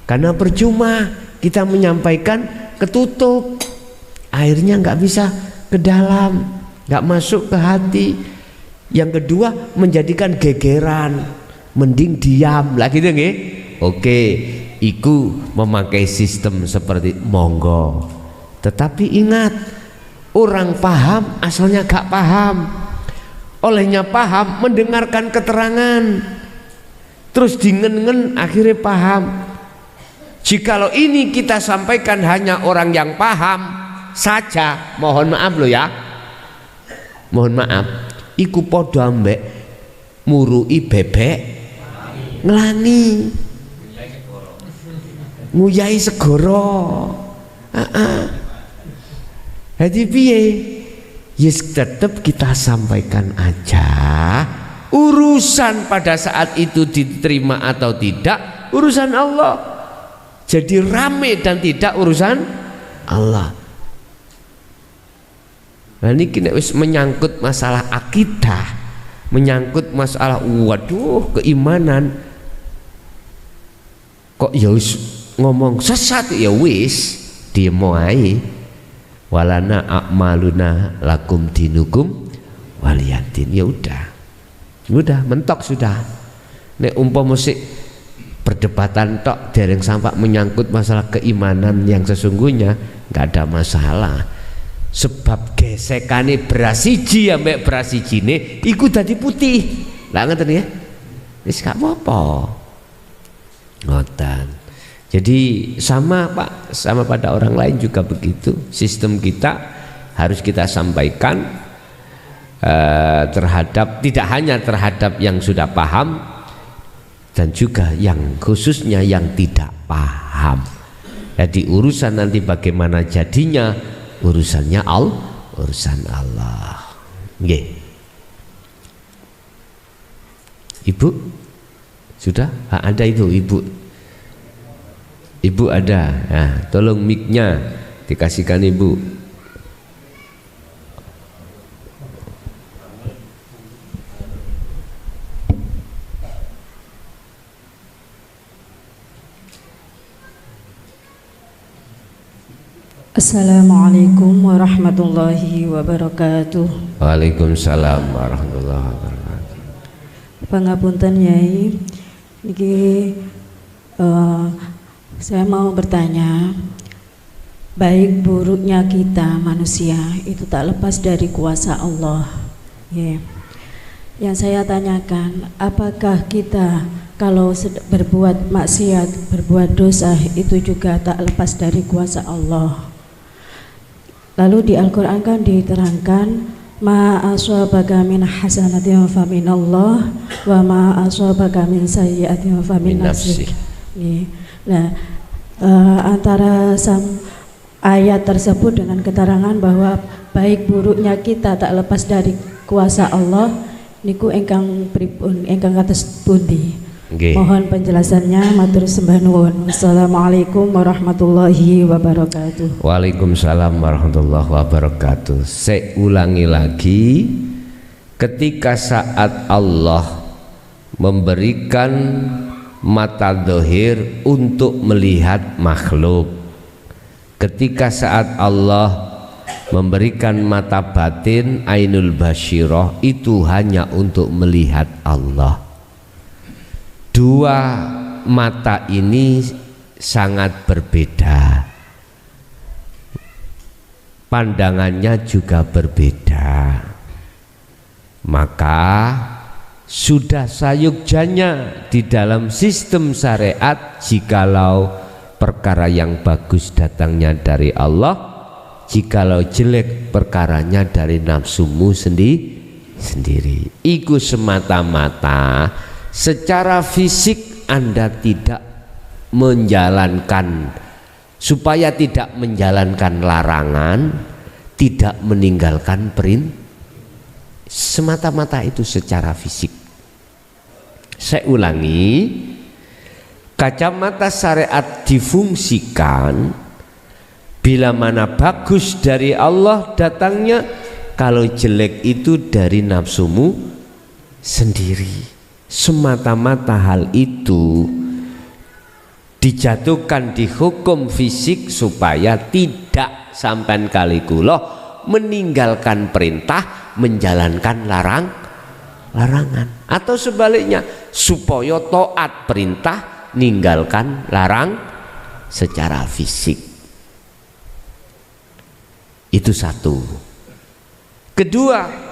B: Karena percuma kita menyampaikan ketutup, airnya nggak bisa ke dalam, nggak masuk ke hati. Yang kedua menjadikan gegeran, mending diam lah gitu nggih. Oke, iku memakai sistem seperti monggo. Tetapi ingat, orang paham asalnya gak paham, olehnya paham mendengarkan keterangan, terus dingen-ngen akhirnya paham. Jikalau ini kita sampaikan hanya orang yang paham saja, mohon maaf loh ya, mohon maaf, iku podo ambek murui bebek ngelangi, nguyai segoro. Jadi piye? Yes, tetap kita sampaikan aja. Urusan pada saat itu diterima atau tidak urusan Allah. Jadi rame dan tidak urusan Allah. Nah ini kini wis menyangkut masalah akidah, menyangkut masalah waduh keimanan. Kok ya wis ngomong sesat ya wis demo ae. Walana a'maluna lakum dinukum waliyatin. Ya udah mentok sudah. Nek umpama musik perdebatan tok dereng sampai menyangkut masalah keimanan yang sesungguhnya nggak ada masalah. Sebab gesekane beras siji ambek beras sijine iku dadi putih. Lah ngoten ya. Wis gak apa-apa. Ngoten. Jadi sama Pak, sama pada orang lain juga begitu. Sistem kita harus kita sampaikan terhadap, tidak hanya terhadap yang sudah paham dan juga yang khususnya yang tidak paham. Jadi urusan nanti bagaimana jadinya, urusannya urusan Allah. Nggih. Ibu sudah ada itu, ibu ada. Nah, tolong mic-nya dikasihkan ibu.
G: Assalamualaikum warahmatullahi wabarakatuh.
B: Waalaikumsalam warahmatullahi wabarakatuh.
G: Pangapunten Yai, niki saya mau bertanya, baik buruknya kita manusia itu tak lepas dari kuasa Allah. Yang saya tanyakan, apakah kita kalau berbuat maksiat, berbuat dosa itu juga tak lepas dari kuasa Allah? Lalu di Al-Quran kan diterangkan, ma aswabaka min hasanatin fa minallah wa ma aswabaka min sayyi'atin fa min nafsik. Nah, antara ayat tersebut dengan keterangan bahwa baik buruknya kita tak lepas dari kuasa Allah, niku engkang pripun, engkang kados pundi? Mohon penjelasannya, matur sembah nuwun. Assalamualaikum warahmatullahi wabarakatuh.
B: Waalaikumsalam warahmatullahi wabarakatuh. Saya ulangi lagi, ketika saat Allah memberikan mata dohir untuk melihat makhluk, ketika saat Allah memberikan mata batin ainul basyirah, itu hanya untuk melihat Allah. Dua mata ini sangat berbeda, pandangannya juga berbeda. Maka sudah sayugjanya di dalam sistem syariat, jikalau perkara yang bagus datangnya dari Allah, jikalau jelek perkaranya dari nafsumu sendiri. Iku semata-mata secara fisik Anda tidak menjalankan, supaya tidak menjalankan larangan, tidak meninggalkan perintah, semata-mata itu secara fisik. Saya ulangi, kacamata syariat difungsikan bila mana bagus dari Allah datangnya, kalau jelek itu dari nafsumu sendiri. Semata-mata hal itu dijatuhkan di hukum fisik supaya tidak sampai kali kula meninggalkan perintah, menjalankan larangan, atau sebaliknya supaya taat perintah, ninggalkan larang secara fisik. Itu satu. Kedua,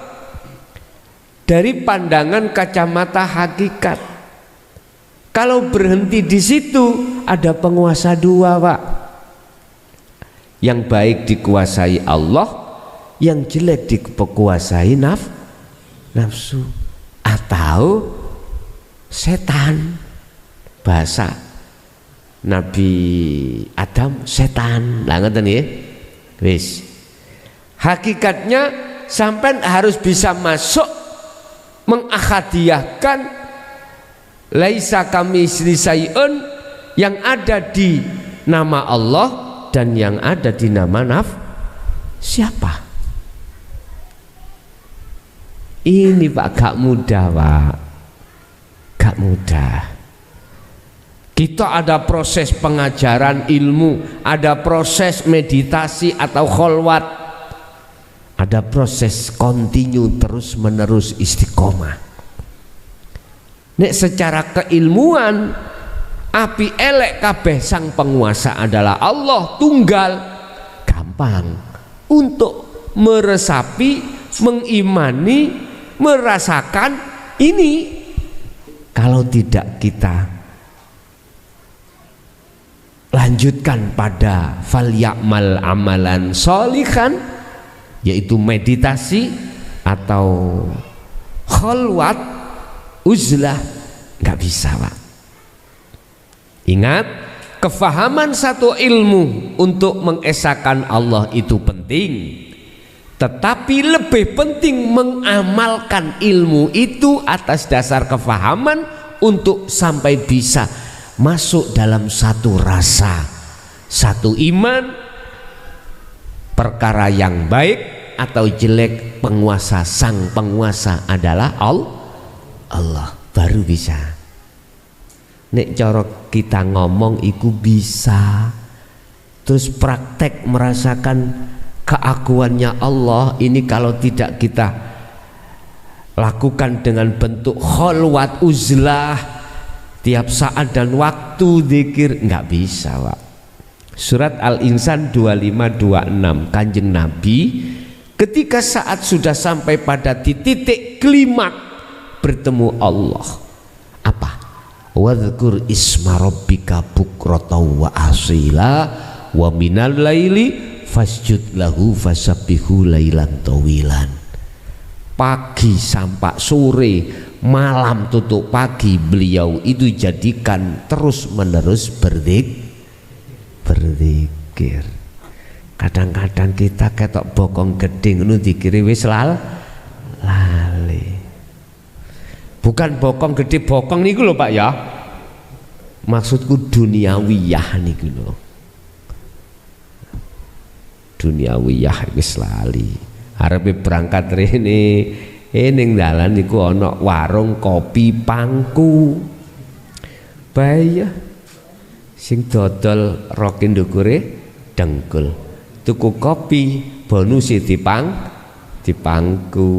B: dari pandangan kacamata hakikat, kalau berhenti di situ ada penguasa dua, Pak. Yang baik dikuasai Allah, yang jelek dikuasai nafsu atau setan. Bahasa Nabi Adam setan, lah ngoten nggih. Wis. Hakikatnya sampean harus bisa masuk mengakhadiahkan laisa kamisli syai'un, yang ada di nama Allah dan yang ada di nama siapa? Ini Pak gak mudah, Pak. Gak mudah. Kita ada proses pengajaran ilmu, ada proses meditasi atau kholwat, ada proses kontinu terus menerus istiqomah. Nek secara keilmuan api elek kabeh sang penguasa adalah Allah tunggal, gampang untuk meresapi, mengimani, merasakan ini. Kalau tidak kita lanjutkan pada fal ya'mal amalan sholihan, yaitu meditasi atau khalwat uzlah, nggak bisa Pak. Ingat, kefahaman satu ilmu untuk mengesahkan Allah itu penting, tetapi lebih penting mengamalkan ilmu itu atas dasar kefahaman untuk sampai bisa masuk dalam satu rasa, satu iman. Perkara yang baik atau jelek, penguasa, sang penguasa adalah Allah, baru bisa. Nek cara kita ngomong iku bisa, terus praktek merasakan keagungannya Allah ini kalau tidak kita lakukan dengan bentuk khalwat uzlah tiap saat dan waktu zikir, nggak bisa Pak. Surat Al-Insan 25-26, Kanjeng Nabi ketika saat sudah sampai pada titik klimak bertemu Allah, apa? Wadhkur isma rabbika bukrata wa asila wa minal laili fasjud lahu fasabbihu lailan tawilan. Pagi sampai sore, malam tutup pagi, beliau itu jadikan terus menerus berzikir. Kadang-kadang kita ketok bokong geding nu dikiri wis lali. Bukan bokong gede, bokong niku lho Pak ya. Maksudku duniawiyah niku lho. Duniawiyah wis lali. Arepe berangkat rene, ning dalan niku ana warung kopi Pangku. Bahaya. Sing dodol roki ndukure dengkul, tuku kopi bonusi dipangku.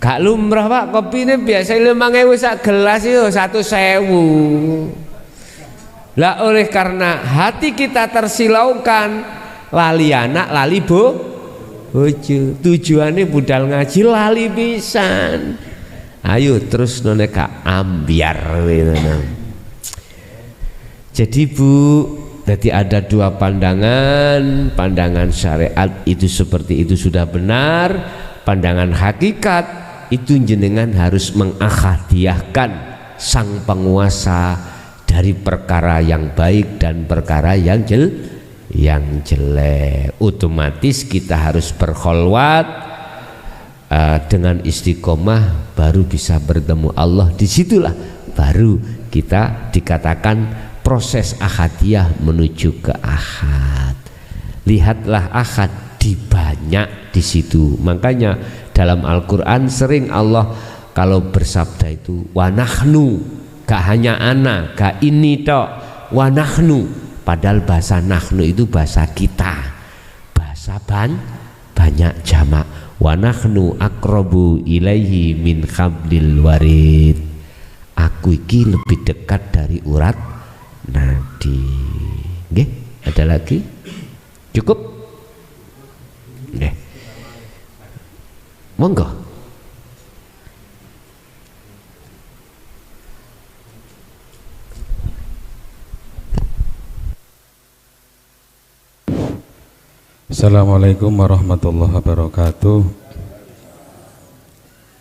B: Gak lumrah Pak, kopi ini biasa 5.000 sak gelas itu 1.000. Lah oleh karena hati kita tersilaukan, lali anak, lali bojo, tujuannya budal ngaji lali pisan. Ayo terus none kak ambiar gitu. Jadi Bu, jadi ada dua pandangan. Pandangan syariat itu seperti itu sudah benar. Pandangan hakikat itu jenengan harus mengakhadiahkan sang penguasa dari perkara yang baik dan perkara yang jelek. Otomatis kita harus berkholwat dengan istiqomah, baru bisa bertemu Allah. Disitulah baru kita dikatakan proses ahadiyah menuju ke ahad. Lihatlah ahad di banyak di situ. Makanya dalam Al-Quran sering Allah kalau bersabda itu wanahnu, gak hanya ana, gak ini tok, wanahnu. Padahal bahasa nahnu itu bahasa kita, bahasa banyak jamak. Wanahnu akrobu ilaihi min khablil warid. Aku iki lebih dekat dari urat nadi. Nggih, ada lagi? Cukup? Nggih. Monggo.
D: Assalamualaikum warahmatullahi wabarakatuh.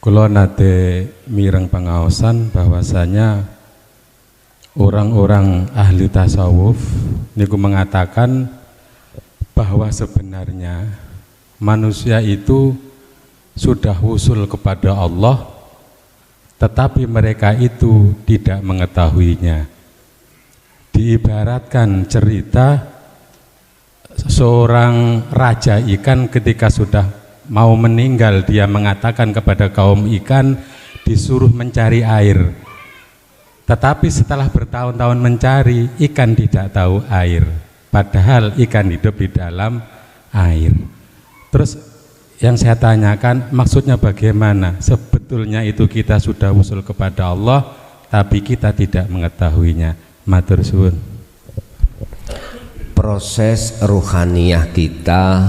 D: Kula nate mireng pangaosan bahwasanya orang-orang ahli tasawuf niku mengatakan bahwa sebenarnya manusia itu sudah usul kepada Allah, tetapi mereka itu tidak mengetahuinya. Diibaratkan cerita seorang raja ikan ketika sudah mau meninggal, dia mengatakan kepada kaum ikan disuruh mencari air, tetapi setelah bertahun-tahun mencari, ikan tidak tahu air, padahal ikan hidup di dalam air. Terus yang saya tanyakan, maksudnya bagaimana? Sebetulnya itu kita sudah usul kepada Allah, tapi kita tidak mengetahuinya. Matur suwun.
B: Proses ruhaniyah kita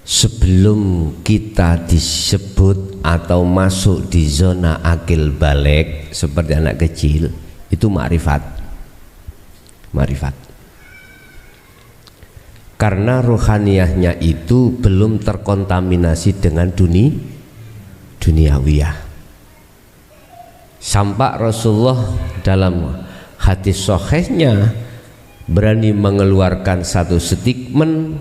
B: sebelum kita disebut atau masuk di zona akil balik seperti anak kecil itu ma'rifat. karena rohaniyahnya itu belum terkontaminasi dengan duniawiyah. Sampai Rasulullah dalam hadis sahihnya berani mengeluarkan satu statement,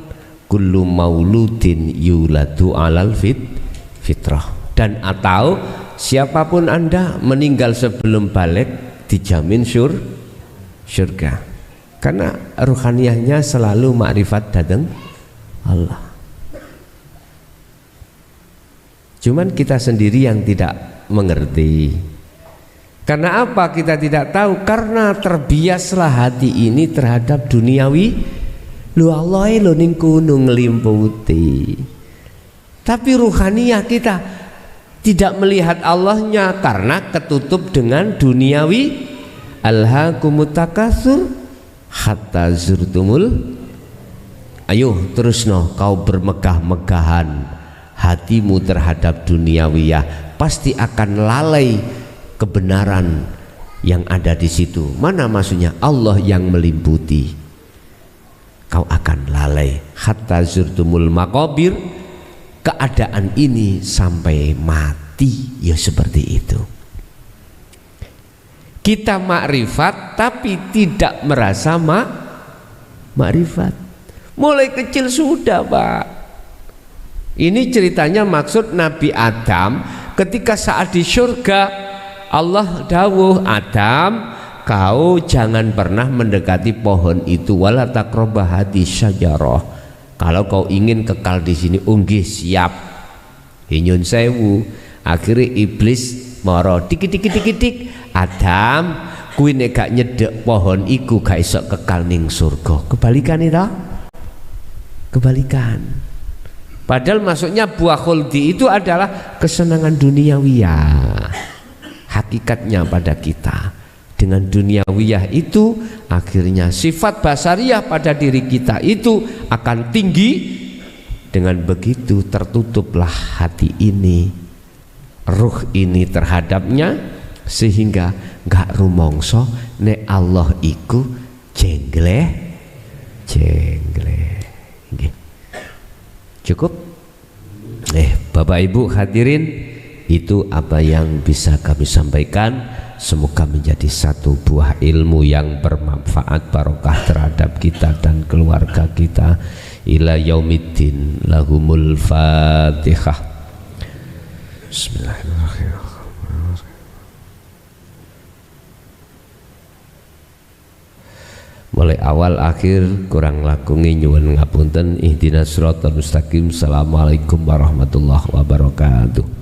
B: kullu mauludin yuladu alal fitrah, dan atau siapapun Anda meninggal sebelum balik dijamin surga, karena ruhaniyahnya selalu makrifat datang Allah. Cuman kita sendiri yang tidak mengerti. Karena apa kita tidak tahu? Karena terbiaslah hati ini terhadap duniawi. Lu Allah lo ning kuno ngelimputi. Tapi ruhaniyah kita tidak melihat Allahnya karena ketutup dengan duniawi. Alhaakumut takatsur hatta zurtumul. Ayo terusno kau bermegah-megahan hatimu terhadap duniawiyah, pasti akan lalai kebenaran yang ada di situ. Mana maksudnya? Allah yang meliputi. Kau akan lalai hatta zurtumul maqabir. Keadaan ini sampai mati ya seperti itu. Kita makrifat tapi tidak merasa makrifat. Mulai kecil sudah, Pak. Ini ceritanya maksud Nabi Adam ketika saat di surga Allah dawuh, Adam, kau jangan pernah mendekati pohon itu, wala taqraba hadhihi syajarah. Kalau kau ingin kekal di sini, unggih siap. Nyun sewu. Akhirnya iblis moro dikit-dikit, Adam, kuwi nek gak nyedek pohon iku gak iso kekal ning surga. Kebalikan itu? Kebalikan. Padahal maksudnya buah khuldi itu adalah kesenangan duniawiyah. Hakikatnya pada kita dengan duniawiyah itu akhirnya sifat basariyah pada diri kita itu akan tinggi. Dengan begitu tertutuplah hati ini, ruh ini terhadapnya, sehingga gak rumongso nek Allah iku jengleh. Cukup? Bapak Ibu hadirin, itu apa yang bisa kami sampaikan. Semoga menjadi satu buah ilmu yang bermanfaat, barokah terhadap kita dan keluarga kita. Ila yaumiddin. Lahumul Fatihah. Bismillahirrahmanirrahim. Mulai awal akhir kurang lakungi nyuwun ngapunten. Ihdinas siratal mustaqim. Assalamualaikum warahmatullahi wabarakatuh.